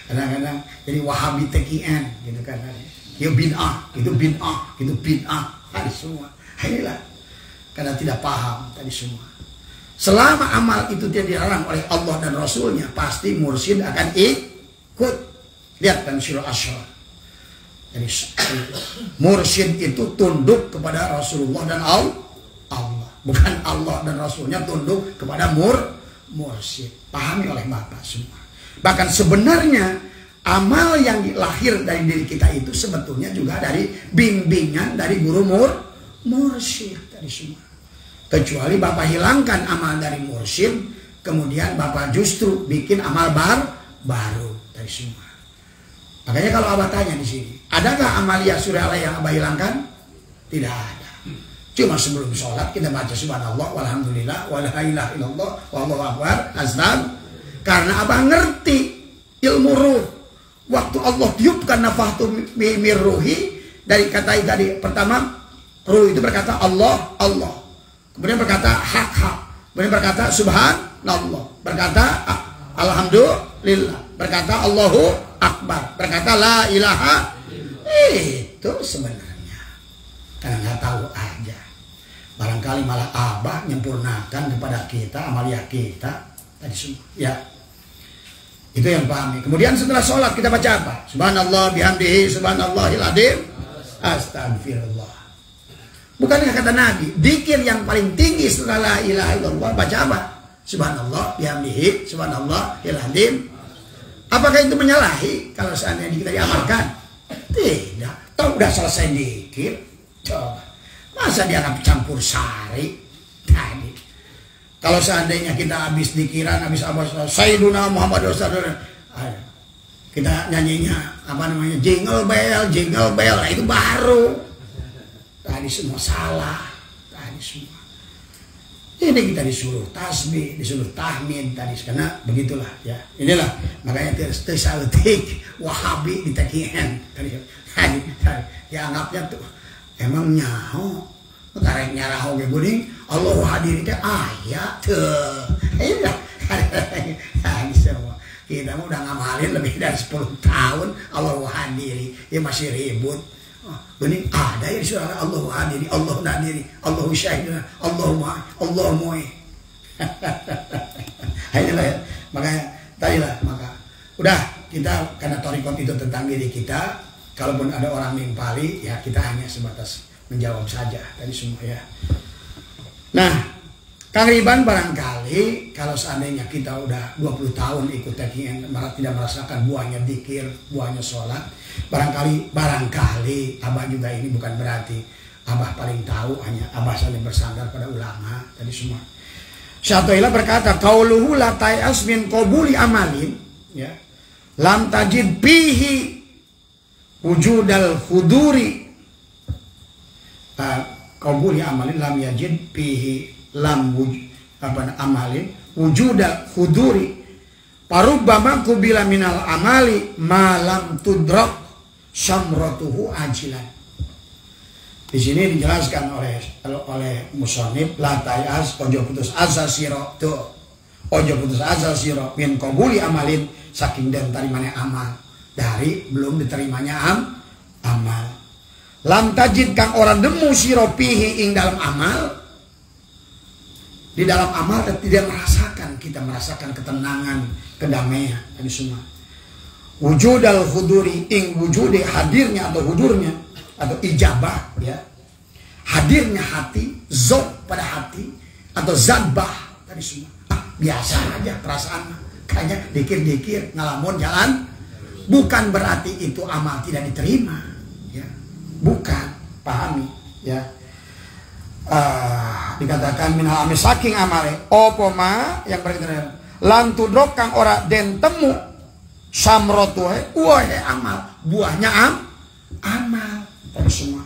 kadang-kadang jadi Wahabi TKN gitu kan, ya bid'ah, itu bid'ah, itu bid'ah tadi semua. Inilah karena tidak paham tadi semua. Selama amal itu tidak dilarang oleh Allah dan Rasulnya, pasti mursyid akan ikut. Lihat kan surah Asy-Syura. Jadi mursyid itu tunduk kepada Rasulullah dan Allah, bukan Allah dan Rasulnya tunduk kepada mursyid. Pahami oleh Bapak semua. Bahkan sebenarnya amal yang lahir dari diri kita itu sebetulnya juga dari bimbingan dari guru mursyid tadi semua. Kecuali Bapak hilangkan amal dari mursyid, kemudian Bapak justru bikin amal baru tadi semua. Makanya kalau Abah tanya di sini, adakah amalia Suralaya yang Abah hilangkan? Tidak ada. Cuma sebelum sholat kita baca subhanallah walhamdulillah wala ilaha illallah wallahu akbar azam. Karena Abah ngerti ilmu ruh. Waktu Allah tiupkan nafahtu mir ruhi, dari kata tadi pertama ruh itu berkata Allah, Allah. Kemudian berkata hak. Kemudian berkata subhanallah. Berkata alhamdulillah. Berkata Allahu akbar. Berkata la ilaha. Itu sebenarnya. Karena nggak tahu aja. Barangkali malah Abah menyempurnakan kepada kita amalia kita tadi semua. Ya. Itu yang pahami. Kemudian setelah sholat kita baca apa? Subhanallah bihamdihi subhanallahil adzim. Astagfirullah. Bukannya kata Nabi, dzikir yang paling tinggi setelah la ilaha illallah baca apa? Subhanallah bihamdihi subhanallahil adzim. Apakah itu menyalahi kalau seandainya kita diamalkan? Tidak. Tahu udah selesai dzikir. Coba. Masa dianggap campur sari? Tadi. Kalau seandainya kita habis dikiran, habis apa, Sayyiduna Muhammad Rasulullah, kita nyanyinya apa namanya, jingle bell, nah itu baru. tadi semua salah, tadi semua. Ini kita disuruh tasbih, disuruh tahmid tadi, karena begitulah ya. Inilah makanya tersautik Wahabi ditekian tadi. Ya anggapnya tuh emang nyaho, karek nyarah oge geuning Allah hadir teh aya teu. Iya. Semua. Kita mah udah ngamalin lebih dari 10 tahun Allah hadiri, ya masih ribut. Bening ada ya suara Allah hadiri, Allah nadiri, Allah syahiduna, Allah mu'i. Inilah ya. Makanya tadilah maka udah kita karena torikot itu tentang diri kita, kalaupun ada orang nimpali ya kita hanya sebatas menjawab saja tadi semua ya. Nah, Kang Riban barangkali kalau seandainya kita udah 20 tahun ikut takian tidak merasakan buahnya dzikir, buahnya sholat, barangkali Abah juga ini bukan berarti Abah paling tahu, hanya Abah saling bersandar pada ulama tadi semua. Syatoilah berkata, qauluhu la ta'as min qabuli amalin ya. Lam tajid bihi wujudal khuduri. Qabuli amalin lam yajid bihi lam amalin wujuda khuduri parubbama kubila minal amali malam tudrak syamratuhu ajilan. Di sini dijelaskan oleh musannif la tayas ojo putus asa sira tuh ojo putus asa sira min qabuli amalin saking dan tarimanya amal dari belum diterimanya amal lam tajid kang orang demu sira pihi ing dalam amal. Di dalam amal tidak kita merasakan ketenangan, kedamaian tadi semua. Wujudal huduri ing wujudi hadirnya atau hudurnya atau ijabah ya. Hadirnya hati, zot pada hati atau zadbah tadi semua. Biasa aja perasaan kayaknya dikir-dikir ngalamun jalan, bukan berarti itu amal tidak diterima ya. Bukan, pahami ya. Dikatakan minal amis saking amale opo ma yang berkaitan lan tudrok kang ora den temu samrotuhe wae amal buahnya amal tadi semua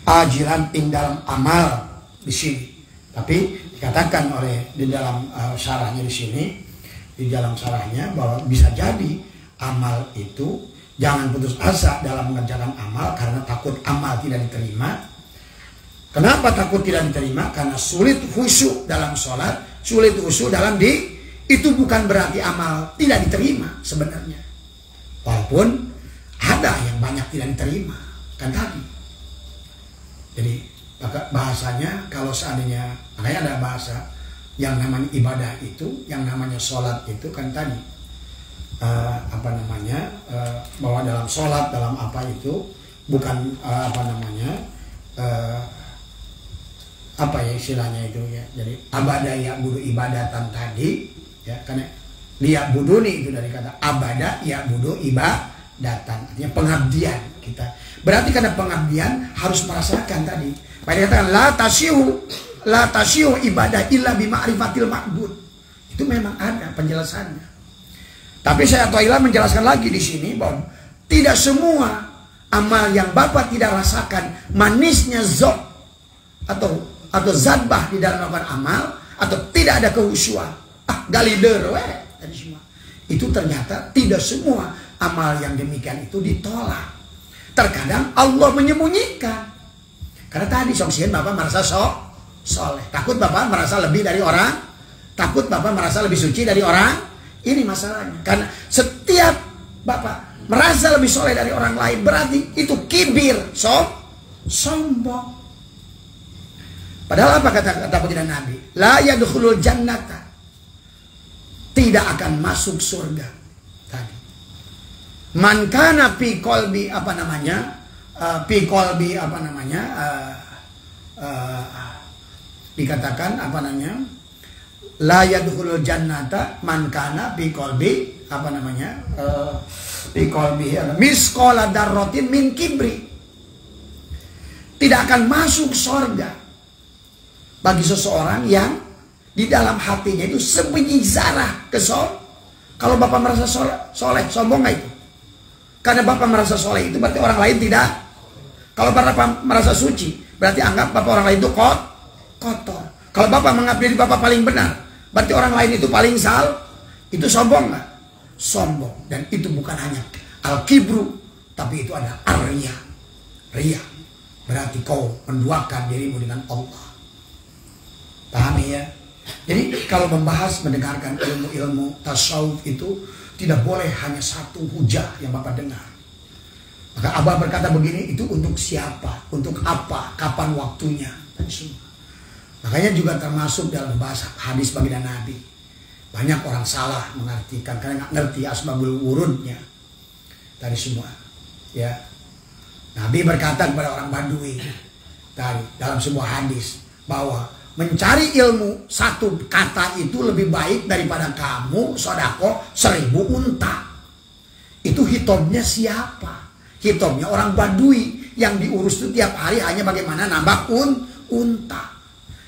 ajilan ing dalam amal di sini. Tapi dikatakan oleh di dalam syarahnya di sini, di dalam syarahnya bahwa bisa jadi amal itu jangan putus asa dalam mengerjakan amal karena takut amal tidak diterima. Kenapa takut tidak diterima? Karena sulit khusyuk dalam sholat, sulit khusyuk dalam itu bukan berarti amal tidak diterima sebenarnya. Walaupun ada yang banyak tidak diterima, kan tadi. Jadi bahasanya kalau seandainya, makanya ada bahasa yang namanya ibadah itu, yang namanya sholat itu kan tadi. Bahwa dalam sholat, dalam apa itu, bukan apa ya istilahnya itu ya. Jadi abada ya budu ibadatan tadi ya, karena liya buduni itu dari kata abada ya budu ibadatan, artinya pengabdian kita. Berarti karena pengabdian harus merasakan tadi. Pada katakan la tasihu ibadah illa bi ma'rifatil ma'bud. Itu memang ada penjelasannya. Tapi saya Toilah menjelaskan lagi di sini bahwa tidak semua amal yang Bapak tidak rasakan manisnya zot atau zadbah di dalam melakukan amal atau tidak ada kehusuan galider tadi semua itu ternyata tidak semua amal yang demikian itu ditolak. Terkadang Allah menyembunyikan karena tadi soksian Bapak merasa soleh, takut Bapak merasa lebih dari orang, takut Bapak merasa lebih suci dari orang. Ini masalahnya karena setiap Bapak merasa lebih soleh dari orang lain berarti itu kibir, sombong. Padahal apa kata baginda Nabi? La yadkhulul jannata. Tidak akan masuk surga. Tadi. Man kana fi qalbi dikatakan la yadkhulul jannata man kana fi qalbi fi qalbi misqala darratin min kibri. Tidak akan masuk surga bagi seseorang yang di dalam hatinya itu sebiji zarah kalau Bapak merasa soleh, sombong nggak itu? Karena Bapak merasa soleh itu berarti orang lain tidak Kalau Bapak merasa suci, berarti anggap Bapak orang lain itu kotor. Kalau Bapak menganggap diri Bapak paling benar, berarti orang lain itu paling itu sombong nggak? Sombong. Dan itu bukan hanya al-kibru, tapi itu ada ar-riya. Riya. Berarti kau menduakan dirimu dengan Allah. Paham ya? Jadi kalau mendengarkan ilmu-ilmu tasawuf itu tidak boleh hanya satu hujah yang Bapak dengar. Maka Abah berkata begini, itu untuk siapa? Untuk apa? Kapan waktunya? Dan semua. Makanya juga termasuk dalam bahasa hadis baginda Nabi. Banyak orang salah mengartikan karena nggak ngerti asbabul wurudnya. Tadi semua. Ya. Nabi berkata kepada orang Badui tadi dalam sebuah hadis bahwa mencari ilmu satu kata itu lebih baik daripada kamu sodako 1000 unta. Itu hitomnya siapa? Hitomnya orang Badui yang diurus itu tiap hari hanya bagaimana nambah unta.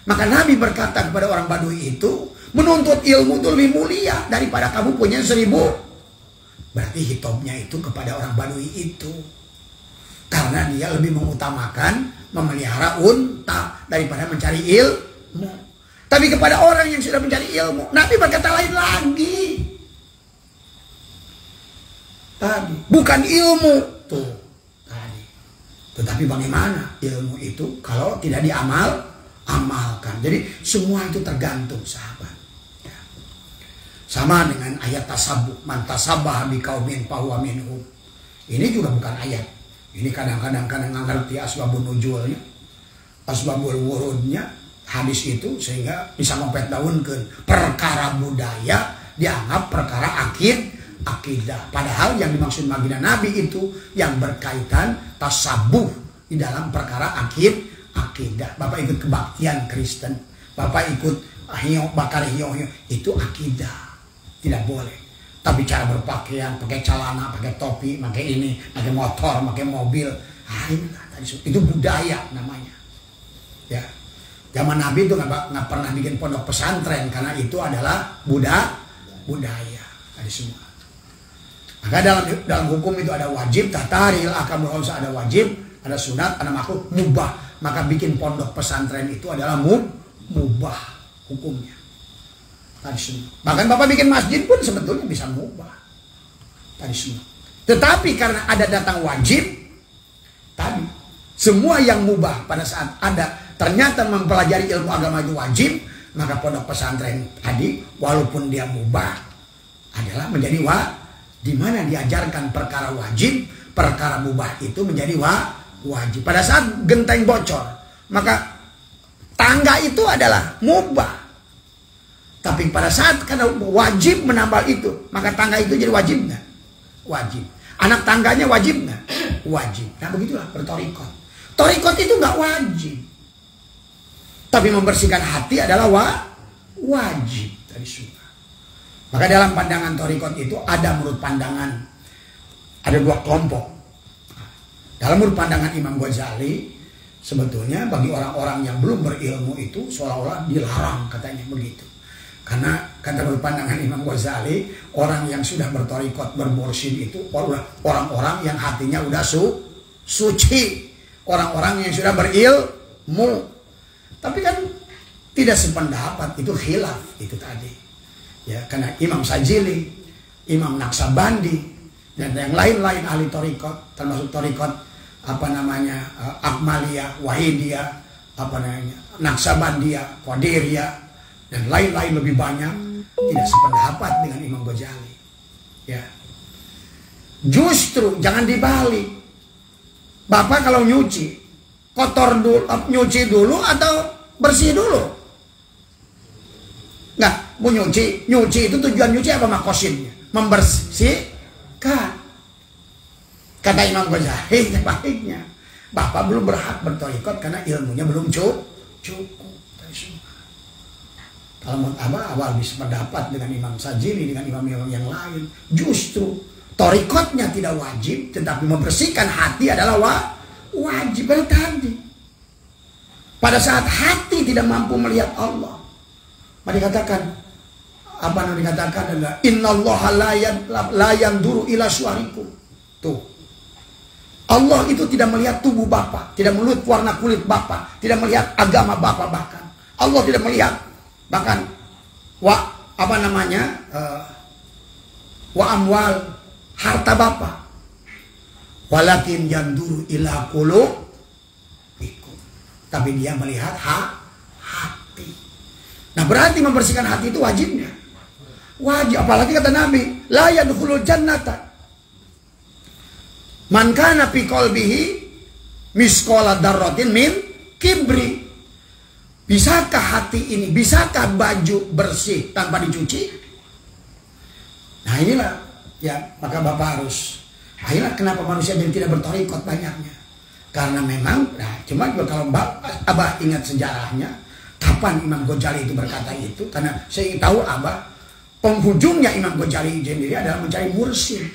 Maka Nabi berkata kepada orang Badui itu, menuntut ilmu itu lebih mulia daripada kamu punya 1000. Berarti hitomnya itu kepada orang Badui itu. Karena dia lebih mengutamakan memelihara unta daripada mencari ilmu. Tapi kepada orang yang sudah mencari ilmu, Nabi berkata lain lagi. Tadi bukan ilmu tuh tadi. Tetapi bagaimana ilmu itu kalau tidak amalkan. Jadi semua itu tergantung sahabat. Ya. Sama dengan ayat tasabuh, man tasabbaha biqaumin fahuwa minhum. Ini juga bukan ayat. Ini kadang-kadang nggak ngerti asbabun nuzulnya, asbabul wurudnya hadis itu sehingga bisa mempet daunkeun perkara budaya dianggap perkara akidah. Padahal yang dimaksud baginda Nabi itu yang berkaitan tasabuh di dalam perkara akidah. Bapak ikut kebaktian Kristen, Bapak ikut bakar hiyo itu akidah, tidak boleh. Tapi cara berpakaian, pakai celana, pakai topi, pakai ini, pakai motor, pakai mobil, itu budaya namanya. Ya, zaman Nabi itu nggak pernah bikin pondok pesantren karena itu adalah budaya. Tadi semua. Maka dalam hukum itu ada wajib, tataril akamul khamsah, ada wajib, ada sunat, ada makruh, mubah. Maka bikin pondok pesantren itu adalah mubah hukumnya. Tadi semua. Bahkan Bapak bikin masjid pun sebetulnya bisa mubah. Tadi semua. Tetapi karena ada datang wajib, tadi semua yang mubah pada saat ada ternyata mempelajari ilmu agama itu wajib, maka pondok pesantren tadi walaupun dia mubah adalah menjadi di mana diajarkan perkara wajib, perkara mubah itu menjadi wajib. Pada saat genteng bocor, maka tangga itu adalah mubah. Tapi pada saat karena wajib menambal itu, maka tangga itu jadi wajib nggak? Wajib. Anak tangganya wajib nggak? Wajib. Nah begitulah bertorikot. Torikot itu nggak wajib. Tapi membersihkan hati adalah wajib. Tadi sunnah. Maka dalam pandangan torikot itu ada menurut pandangan ada 2 kelompok. Dalam menurut pandangan Imam Ghazali, sebetulnya bagi orang-orang yang belum berilmu itu seolah-olah dilarang katanya begitu. Karena kata berpandangan Imam Ghazali, orang yang sudah bertorikot, bermursyid itu orang-orang yang hatinya udah suci. Orang-orang yang sudah berilmu. Tapi kan tidak sependapat, itu khilaf itu tadi. Ya, karena Imam Sajili, Imam Naksabandi, dan yang lain-lain ahli torikot, termasuk torikot Akmaliyah, Wahidiyah, Naksabandiyah, Qadiriyah, dan lain-lain lebih banyak tidak sependapat dengan Imam Ghazali. Ya. Justru jangan dibalik. Bapak kalau nyuci, kotor dulu, nyuci dulu atau bersih dulu? Nggak, mau nyuci itu tujuan nyuci apa makosidnya? Membersihkan. Kata Imam Ghazali sebaliknya. Bapak belum berhak bertorikot karena ilmunya belum cukup. Kalau menurut awal bisa pendapat dengan Imam Sajili, dengan imam-imam yang lain. Justru torikotnya tidak wajib, tetapi membersihkan hati adalah wajib. Tadi pada saat hati tidak mampu melihat Allah, maka dikatakan adalah innallaha la yanduru ila suwarikum. Tuh, Allah itu tidak melihat tubuh Bapak, tidak melihat warna kulit Bapak, tidak melihat agama Bapak bahkan. Allah tidak melihat bahkan wa amwal, harta Bapak. Walakin yanduru ila qulubikum. Tapi dia melihat hati. Nah, berarti membersihkan hati itu wajibnya. Wajib, apalagi kata Nabi, la yadkhulul jannata man kana fi qalbihi misqala dzarratin min kibri. Bisakah hati ini, bisakah baju bersih tanpa dicuci? Nah, inilah ya, maka Bapak harus, akhirnya kenapa manusia jadi tidak bertorikot banyaknya? Karena memang, nah, cuma kalau Abah ingat sejarahnya, kapan Imam Ghazali itu berkata itu? Karena saya ingin tahu Abah, penghujungnya Imam Ghazali sendiri adalah mencari mursyid,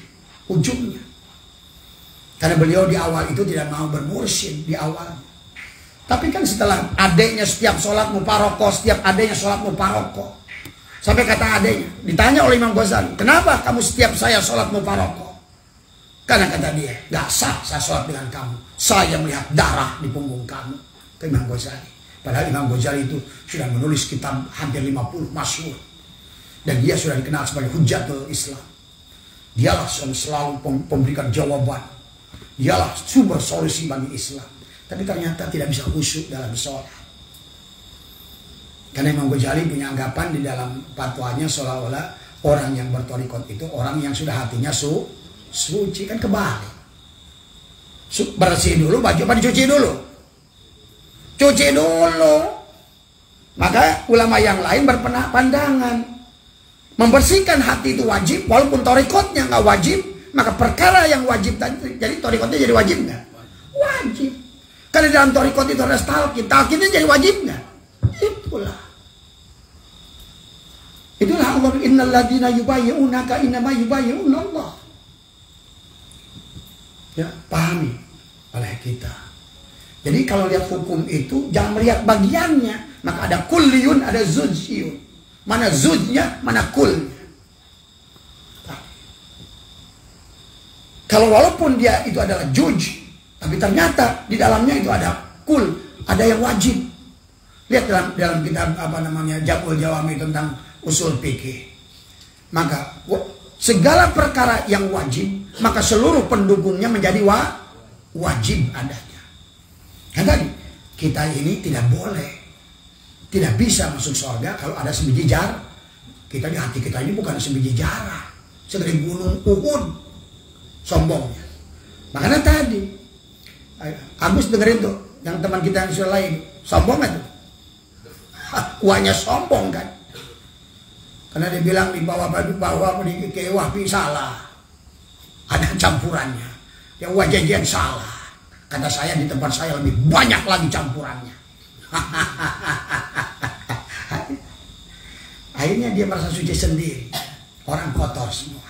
ujungnya. Karena beliau di awal itu tidak mau bermursyid di awal. Tapi kan setelah adeknya setiap sholat muparoko, setiap adeknya sholat muparoko. Sampai kata adeknya, ditanya oleh Imam Ghazali, kenapa kamu setiap saya sholat muparoko? Karena kata dia, gak sah saya sholat dengan kamu. Saya melihat darah di punggung kamu. Ke Imam Ghazali. Padahal Imam Ghazali itu sudah menulis kitab hampir 50 masyhur. Dan dia sudah dikenal sebagai Hujjatul Islam. Dialah selalu memberikan jawaban. Dialah sumber solusi bagi Islam. Tapi ternyata tidak bisa khusyuk dalam sholat. Karena Imam Ghazali punya anggapan di dalam fatwanya seolah-olah orang yang bertorikot itu orang yang sudah hatinya suci. Kan kebalik. Bersih dulu baju, apa dicuci dulu? Cuci dulu. Maka ulama yang lain berpandangan membersihkan hati itu wajib, walaupun torikotnya nggak wajib. Maka perkara yang wajib tadi, jadi torikotnya jadi wajib nggak? Wajib. Karena dalam torikot itu ada talqinnya jadi wajib nggak? Itulah Allah, innal ladzina yubayyi'unaka innama yubayyi'una Allah. Ya, pahami oleh kita. Jadi kalau lihat hukum itu jangan melihat bagiannya, maka ada kulliyun, ada zujiyun. Mana zujnya, mana kulnya. Kalau walaupun dia itu adalah juj, tapi ternyata di dalamnya itu ada kul, ada yang wajib. Lihat dalam kitab Jam'ul Jawami tentang usul fikih. Maka segala perkara yang wajib, maka seluruh pendukungnya menjadi wajib adanya. Kan tadi kita ini tidak boleh, tidak bisa masuk surga kalau ada sebiji jar. Kita di hati kita ini bukan sebiji jarah, segede gunung Uhud. Sombongnya. Makanya tadi Agus dengerin tuh yang teman kita yang lain sombong kan tuh. Uangnya sombong kan. Karena dia bilang di bawah di kewah salah. Ada campurannya. Yang wajajian salah. Kata saya di tempat saya lebih banyak lagi campurannya. Akhirnya dia merasa suci sendiri. Orang kotor semua.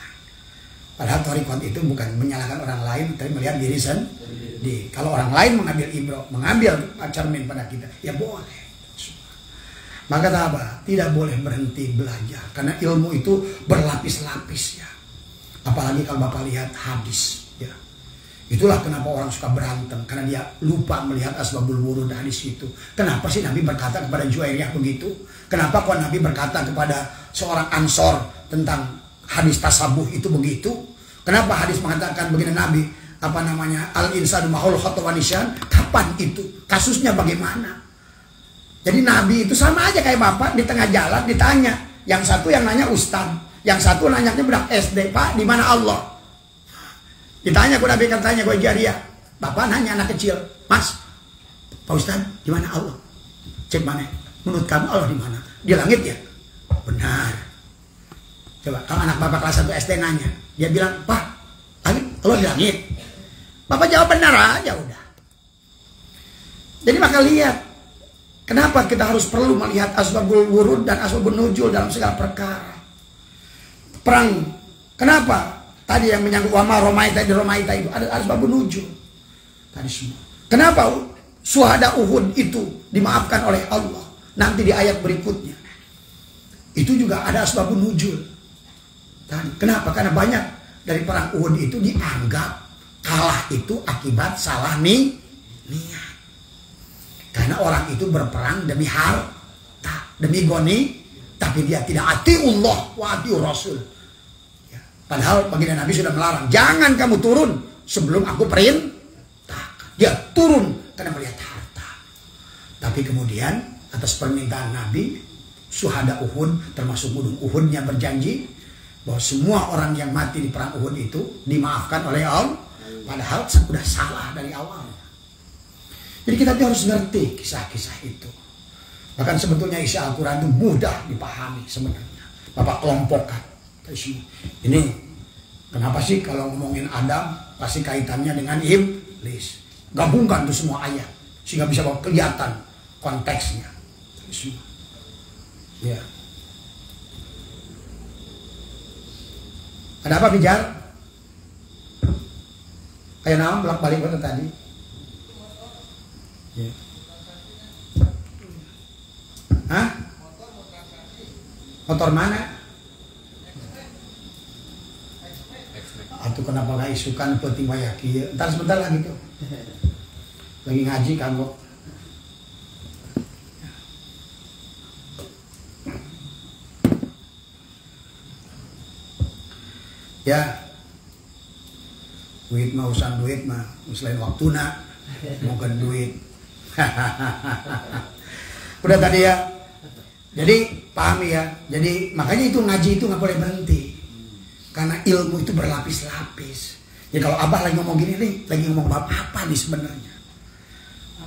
Padahal torikot itu bukan menyalahkan orang lain, tapi melihat diri sendiri. Kalau orang lain mengambil ibrah, mengambil cermin pada kita, ya boleh. Maka apa? Tidak boleh berhenti belajar, karena ilmu itu berlapis-lapis ya. Apalagi kalau Bapak lihat hadis ya. Itulah kenapa orang suka berantem, karena dia lupa melihat asbabul wurud hadis itu. Kenapa sih Nabi berkata kepada Juwairiyah begitu? Kenapa kok Nabi berkata kepada seorang Ansor tentang hadis tasabuh itu begitu? Kenapa hadis mengatakan begini Nabi? Al-insanu mahul khotowanisyan. Kapan itu? Kasusnya bagaimana? Jadi Nabi itu sama aja kayak Bapak di tengah jalan ditanya. Yang satu yang nanya Ustaz, yang satu nanyanya budak SD. Pak, di mana Allah? Ditanya ke Nabi, katanya ke Jariyah. Bapak nanya anak kecil, Mas, Pak Ustaz, di mana Allah? Cek mana? Menurut kamu Allah di mana? Di langit ya? Benar. Coba kalau anak Bapak kelas 1 SD nanya, dia bilang, Pak, Allah di langit. Bapak jawab benar aja udah. Jadi maka lihat, kenapa kita harus perlu melihat asbabul wurud dan asbabul nuzul dalam segala perkara. Perang, kenapa? Tadi yang menyangkut wama romaita di romaita itu ada asbabul nuzul. Tadi semua. Kenapa syuhada Uhud itu dimaafkan oleh Allah? Nanti di ayat berikutnya. Itu juga ada asbabun nuzul. Kenapa? Karena banyak dari perang Uhud itu dianggap Kalah itu akibat salah niat. Karena orang itu berperang demi harta, demi goni, tapi dia tidak atiullah wa atiur rasul. Ya. Padahal baginda Nabi sudah melarang, jangan kamu turun sebelum aku perintahkan. Dia turun karena melihat harta. Tapi kemudian atas permintaan Nabi, syuhada Uhud termasuk gunung Uhudnya berjanji bahwa semua orang yang mati di perang Uhud itu dimaafkan oleh Allah. Padahal sudah salah dari awal. Jadi kita harus ngerti kisah-kisah itu. Bahkan sebetulnya isi Al-Quran itu mudah dipahami sebenarnya. Bapak kelompokkan. Ini kenapa sih kalau ngomongin Adam pasti kaitannya dengan iblis. Gabungkan tuh semua ayat sehingga bisa kelihatan konteksnya. Ya. Ada apa Bijar? Kayak nama bolak-balik tadi. Ya. Hah? Motor mana? Atau kenapa gak isukan penting wayaki? Ntar sebentar lagi tuh. Lagi ngaji kamu. Ya. Duit mah urusan duit mah. Selain waktu nak. Bukan duit. Udah tadi ya. Jadi pahami ya. Jadi makanya itu ngaji itu nggak boleh berhenti. Karena ilmu itu berlapis-lapis. Ya kalau abah lagi ngomong gini nih, lagi ngomong apa nih sebenarnya.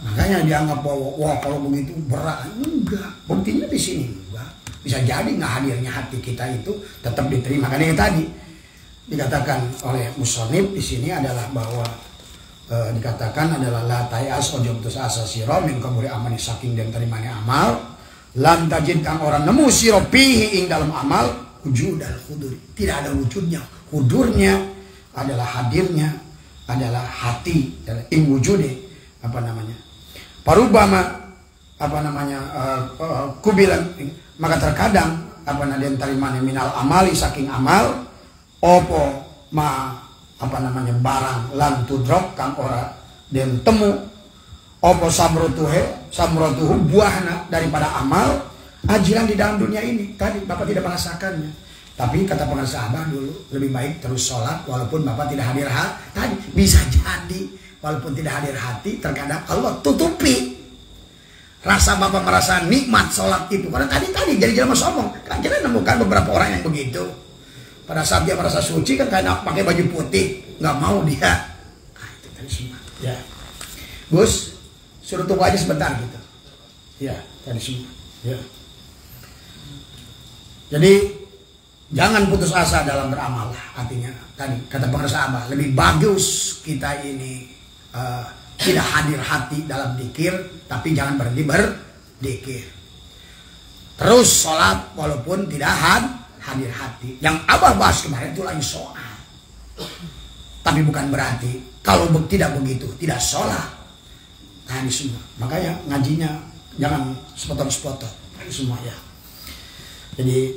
Makanya dianggap bahwa wah kalau begitu berat. Enggak. Buktinya di sini enggak. Bisa jadi nggak hadirnya hati kita itu tetap diterima. Karena yang tadi dikatakan oleh musonib di sini adalah bahwa dikatakan adalah la tayas ojo putus asa sira min kaburi amani saking dan terimane amal lan tajid kang orang nemu sira pihi ing dalam amal wujudal hudur. Tidak ada wujudnya. Hudurnya adalah hadirnya, adalah hati, adalah ing wujude apa namanya? Parubama apa namanya? Kubilan maka terkadang apa naden tarimane minal amali saking amal opo ma apa namanya barang lan tudrok kang ora den temu opo samrotuhu buahna daripada amal ajilan di dalam dunia ini. Tadi Bapak tidak merasakannya, tapi kata pengarang sahabat dulu lebih baik terus sholat walaupun Bapak tidak hadir hati. Tadi bisa jadi walaupun tidak hadir hati terkadang Allah tutupi rasa Bapak merasa nikmat sholat itu karena tadi jadi jangan sombong. Kan kita menemukan beberapa orang yang begitu. Pada saat dia merasa suci kan kayak pakai baju putih, nggak mau dia. Itu tadi semua. Ya, Gus, suruh tunggu aja sebentar gitu. Ya, tadi semua. Ya. Jadi jangan putus asa dalam beramal. Artinya tadi kata pengarang Abah lebih bagus kita ini tidak hadir hati dalam dikir, tapi jangan berhenti berdikir. Terus sholat walaupun tidak hadir hati. Yang Abah bahas kemarin itu lain soal. Tapi bukan berarti kalau tidak begitu tidak sholat. Nah ini semua. Makanya ngajinya jangan sepotong-sepotong. Ini semua ya. Jadi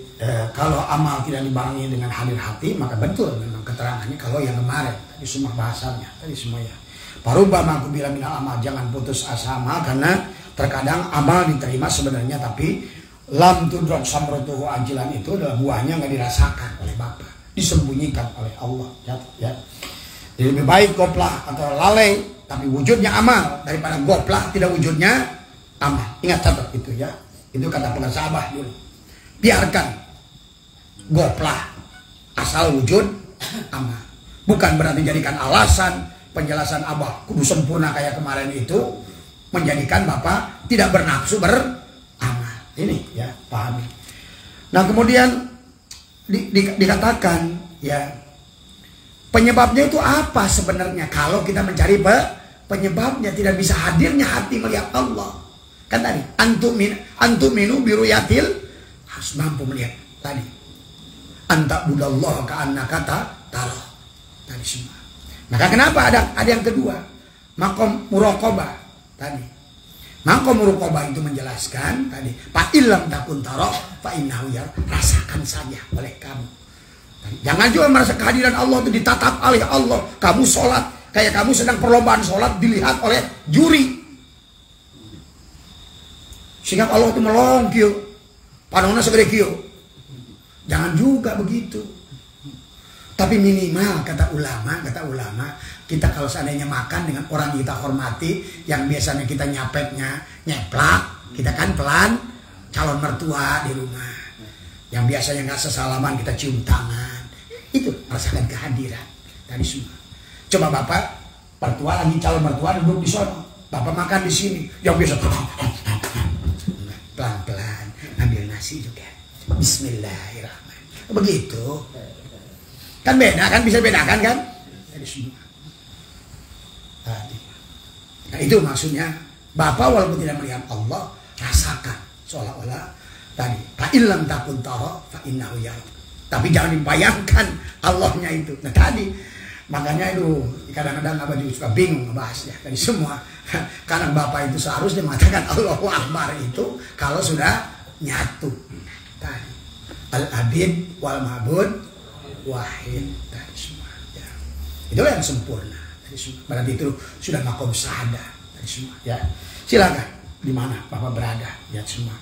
kalau amal tidak dibarengi dengan hadir hati maka betul memang keterangannya kalau yang kemarin tadi semua bahasanya tadi semua ya. Parubama aku bilang minal amal jangan putus asa amal karena terkadang amal diterima sebenarnya tapi lam tudrok samrotuhu ajilan itu adalah buahnya nggak dirasakan oleh Bapak, disembunyikan oleh Allah. Ya. Jadi lebih baik goplah atau lalai tapi wujudnya amal daripada goplah tidak wujudnya amal. Ingat catat itu ya. Itu kata pengarang sahabat dulu. Biarkan goplah asal wujud amal. Bukan berarti jadikan alasan penjelasan Abah kudu sempurna kayak kemarin itu menjadikan Bapak tidak bernafsu ini ya pahami. Nah kemudian dikatakan ya penyebabnya itu apa sebenarnya kalau kita mencari penyebabnya tidak bisa hadirnya hati melihat Allah kan tadi antuminu biruyatil harus mampu melihat tadi anta budallah ka annaka taroh tadi semua. Maka kenapa ada yang kedua makom muraqabah tadi. Maka muraqabah itu menjelaskan tadi fa illam takun taro fa innahu ya rasakan saja oleh kamu. Jangan juga merasa kehadiran Allah itu ditatap oleh Allah. Kamu sholat Kayak kamu sedang perlombaan sholat dilihat oleh juri. Sehingga Allah itu melong kio. Panona segede kio. Jangan juga begitu. Tapi minimal kata ulama, kita kalau seandainya makan dengan orang kita hormati, yang biasanya kita nyapetnya nyeplak, kita kan pelan, calon mertua di rumah. Yang biasanya nggak sesalaman kita cium tangan. Itu merasakan kehadiran tadi semua. Coba bapak mertua lagi calon mertua duduk di sana, bapak makan di sini, yang biasa pelan-pelan ambil nasi juga, Bismillahirrahmanirrahim, begitu kan beda kan, bisa bedakan kan tadi semua. Nah itu maksudnya bapak walaupun tidak melihat Allah, rasakan seolah-olah tadi fa'ilam takun tara fa innahu yara, tapi jangan dibayangkan Allahnya itu. Nah tadi makanya itu kadang-kadang Abah juga suka bingung ngebahasnya tadi semua. Karena bapak itu seharusnya mengatakan Allahu Akbar itu kalau sudah nyatu tadi. Al-abid wal ma'bud wahid tadi semua. Ya. Itulah yang sempurna tadi semua. Berarti itu sudah makom syahadah tadi semua. Ya. Silakan di mana bapak berada lihat semua.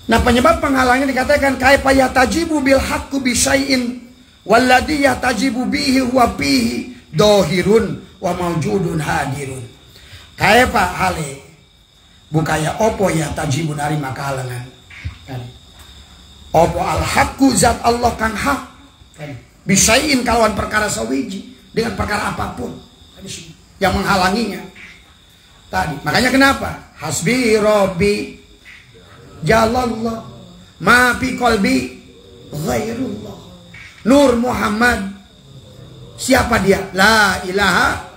Nah penyebab penghalangnya dikatakan kaifa yatajibu bil haqqu bi syai'in walladhi yatajibu bihi huwa bihi dohirun wa mawjudun hadirun. Kaifa hale bukaya opo ya tajibu dari makalangan. Opo al haqqu zat Allah kang hak. Bi syai'in kalawan perkara sawiji, dengan perkara apapun yang menghalanginya. Tadi makanya kenapa? Hasbi Rabbi Jalallah ma fi qalbi ghairullah. Nur Muhammad, siapa dia? La ilaha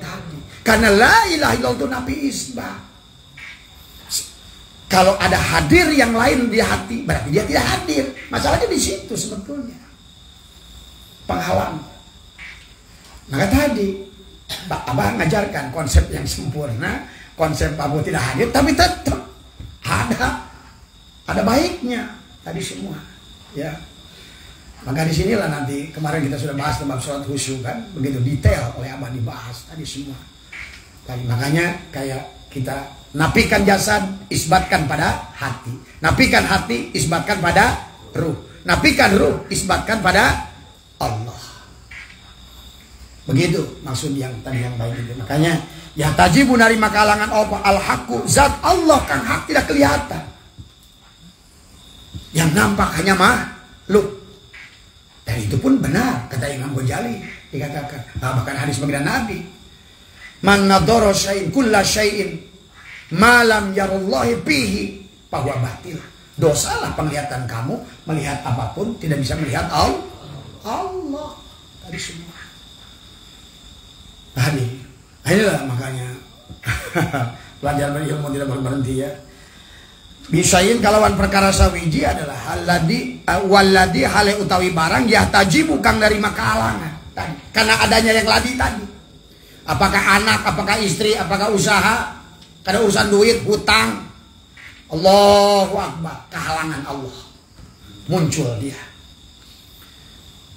tadi. Karena la ilaha illallah itu nabi isbah. Kalau ada hadir yang lain di hati, berarti dia tidak hadir. Masalahnya di situ sebetulnya penghalang. Maka tadi Abah ngajarkan konsep yang sempurna, konsep Abu tidak hadir, tapi tetap ada baiknya tadi semua, ya. Maka disinilah nanti kemarin kita sudah bahas tentang sholat khusyuk kan, begitu detail oleh Abah dibahas tadi semua. Tadi, makanya kayak kita nafikan jasad, isbatkan pada hati. Nafikan hati, isbatkan pada ruh. Nafikan ruh, isbatkan pada Allah. Begitu maksud yang tadi yang baik itu. Makanya ya tajibu dari makalangan apa al-haqqu, zat Allah kan hak tidak kelihatan. Yang nampak hanya makhluk. Dan itu pun benar kata Imam Ghazali dikatakan. Nah, bahkan hadis baginda Nabi, man nadhara syai'in kulla syai'in ma lam yarallahi bihi bahwa batil. Dosalah penglihatan kamu melihat apapun tidak bisa melihat Allah. Tadi semua. Tadi inilah makanya pelajaran ilmu tidak berhenti ya. Bisain kalawan perkara sawiji adalah waladi hale utawi barang ya tajibu kang dari makalangan tadi. Karena adanya yang ladi tadi. Apakah anak, apakah istri, apakah usaha, karena urusan duit, hutang. Allahu Akbar, kehalangan Allah muncul dia.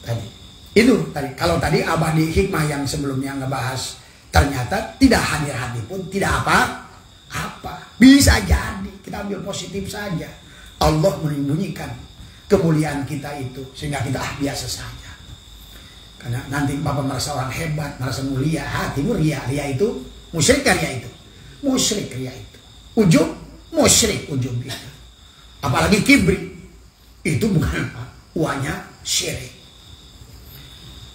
Tadi. Itu tadi. Kalau tadi Abah di hikmah yang sebelumnya ngebahas ternyata tidak hadir hati pun tidak apa-apa. Bisa jadi kita ambil positif saja. Allah menyembunyikan kemuliaan kita itu sehingga kita biasa saja. Karena nanti Bapak merasa orang hebat, merasa mulia, hatimu ria itu musyrik kan ria itu. Musyrik ria itu. Ujub musyrik ujub itu. Apalagi kibri. Itu bukan uangnya syirik.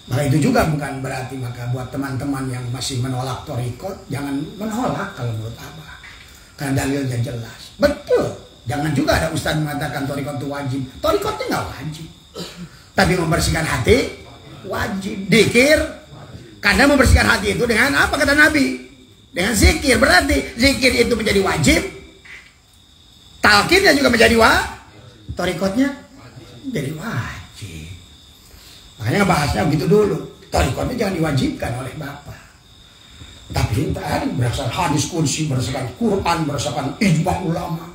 Maka itu juga bukan berarti maka buat teman-teman yang masih menolak thariqat jangan menolak kalau menurut Abah. Karena dalilnya jelas. Betul. Jangan juga ada ustaz mengatakan thariqat itu wajib. Thariqatnya nggak wajib. Tapi membersihkan hati wajib. Dzikir karena membersihkan hati itu dengan apa kata Nabi? Dengan zikir. Berarti zikir itu menjadi wajib. Talqinnya juga menjadi thariqatnya jadi wajib. Makanya bahasnya begitu dulu. Thariqatnya jangan diwajibkan oleh Bapak. Tapi tadi berdasarkan hadis kursi, berdasarkan Quran, berdasarkan ijma ulama.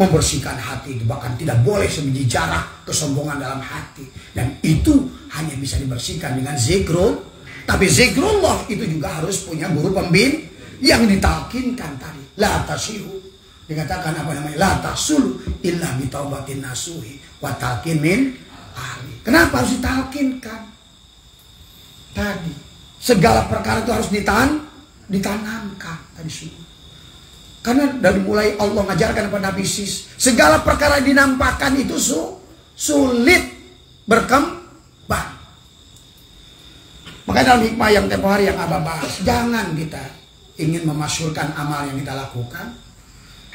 Membersihkan hati itu bahkan tidak boleh sebiji jarak kesombongan dalam hati. Dan itu hanya bisa dibersihkan dengan zikrul Tapi zikrullah itu juga harus punya guru pembimbing yang ditalkinkan tadi. La tasihu. Dikatakan apa namanya? La tasulu illa bitaubatin nasuhi wa talqin min ahli. Kenapa harus ditalkinkan? Tadi segala perkara itu harus ditanamkan tadi semua. Karena dari mulai Allah mengajarkan kepada Nabi segala perkara dinampakkan itu sulit berkembang. Makanya dalam hikmah yang tempoh hari yang Abah bahas, jangan kita ingin memasyhurkan amal yang kita lakukan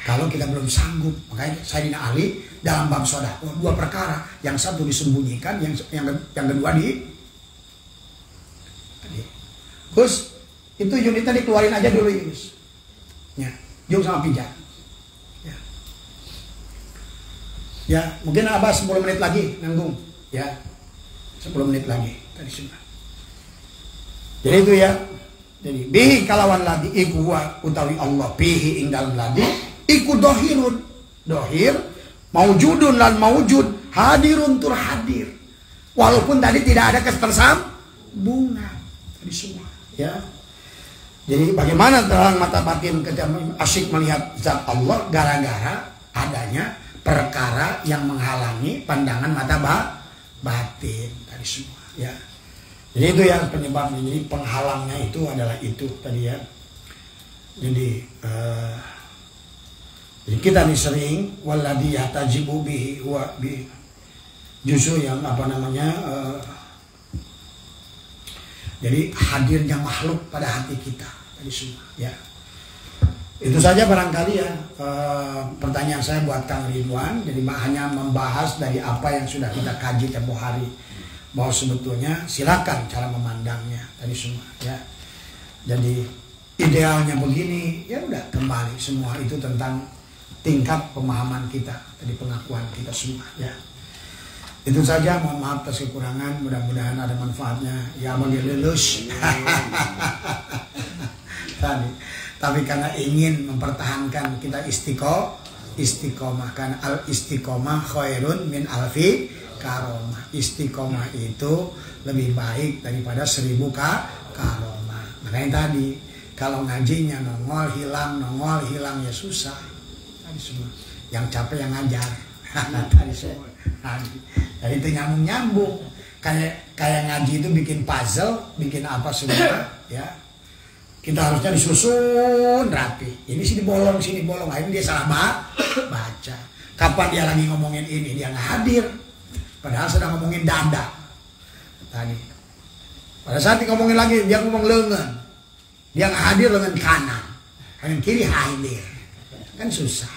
kalau kita belum sanggup. Makanya Sayyidina Ali dalam bab sedekah dua perkara, yang satu disembunyikan, yang kedua Gus, itu unitnya dikeluarin aja dulu Gus. Ya, Jung sama Pijat. Ya, mungkin Abah 10 menit lagi nanggung. Ya, 10 menit lagi tadi semua. Jadi itu ya. Jadi bihi kalawan ladi iku wa utawi Allah bihi ing dalem ladi iku dohirun. Dohir maujudun lan maujud, hadirun tur hadir. Walaupun tadi tidak ada ketersambungan tadi semua, ya. Jadi bagaimana terang mata batin ketika asyik melihat zat Allah gara-gara adanya perkara yang menghalangi pandangan mata batin tadi semua, ya. Jadi itu yang penyebabnya. Jadi penghalangnya itu adalah itu tadi, ya. Jadi kita nih sering waladhi yahtajibu bihi wa bi justru yang apa namanya jadi hadirnya makhluk pada hati kita tadi semua, ya. Itu saja barangkali ya pertanyaan saya buat Kang Ridwan. Jadi hanya membahas dari apa yang sudah kita kaji tempoh hari, bahwa sebetulnya silakan cara memandangnya tadi semua, ya. Jadi idealnya begini, ya udah kembali semua itu tentang tingkat pemahaman kita, tadi pengakuan kita semua, ya. Itu saja, mohon maaf atas kekurangan, mudah-mudahan ada manfaatnya. Ya bagi lulus. Tapi karena ingin mempertahankan kita istiqomah, kan al istiqomah khairun min alfi karomah. Istiqomah itu lebih baik daripada 1000 karomah. Makanya tadi kalau ngajinya nongol hilang ya susah. Tadi semua yang capek yang ngajar. Tadi semua. Jadi itu nyambung kayak ngaji itu bikin puzzle, bikin apa semua, ya. Kita harusnya disusun rapi. Ini sini bolong, akhirnya dia salah baca. Kapan dia lagi ngomongin ini, dia nggak hadir. Padahal sedang ngomongin dada tadi. Pada saat dia ngomongin lagi, dia ngomong lengan. Dia nggak hadir lengan kanan, lengan kiri hadir. Kan susah.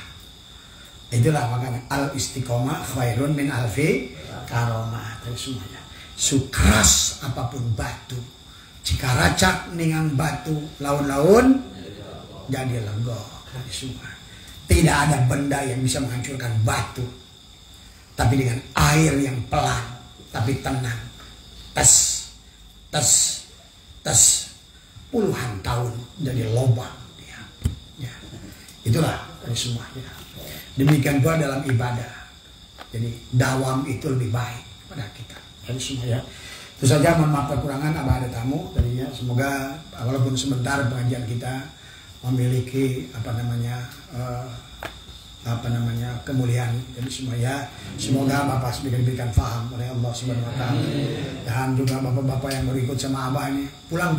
Itulah makanya al istiqomah khairun min alfi karomah. Tadi semuanya. Sukras apapun batu, jika racak ningang batu laun-laun jadi lenggok. Tadi semua. Tidak ada benda yang bisa menghancurkan batu, tapi dengan air yang pelan tapi tenang. Tes puluhan tahun jadi lobang. Ya. Itulah tadi semuanya. Demikian pula dalam ibadah. Jadi dawam itu lebih baik pada kita. Jadi semua, ya. Itu saja, mohon maaf kekurangan. Abah ada tamu tadinya. Semoga walaupun sebentar pengajian kita memiliki kemuliaan. Jadi semua, ya. Semoga Bapak diberikan faham oleh Allah Subhanahu wa taala. Dan juga bapak-bapak yang berikut sama Abah ini pulang.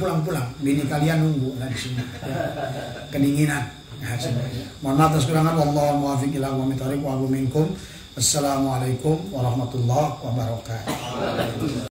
Bini kalian nunggu tadi semua. Ya. Kedinginan. Ya, mohon maaf atas kekurangan. Wallahu muwaffiq ila aqwamit thoriq wa minkum. Assalamualaikum warahmatullahi wabarakatuh.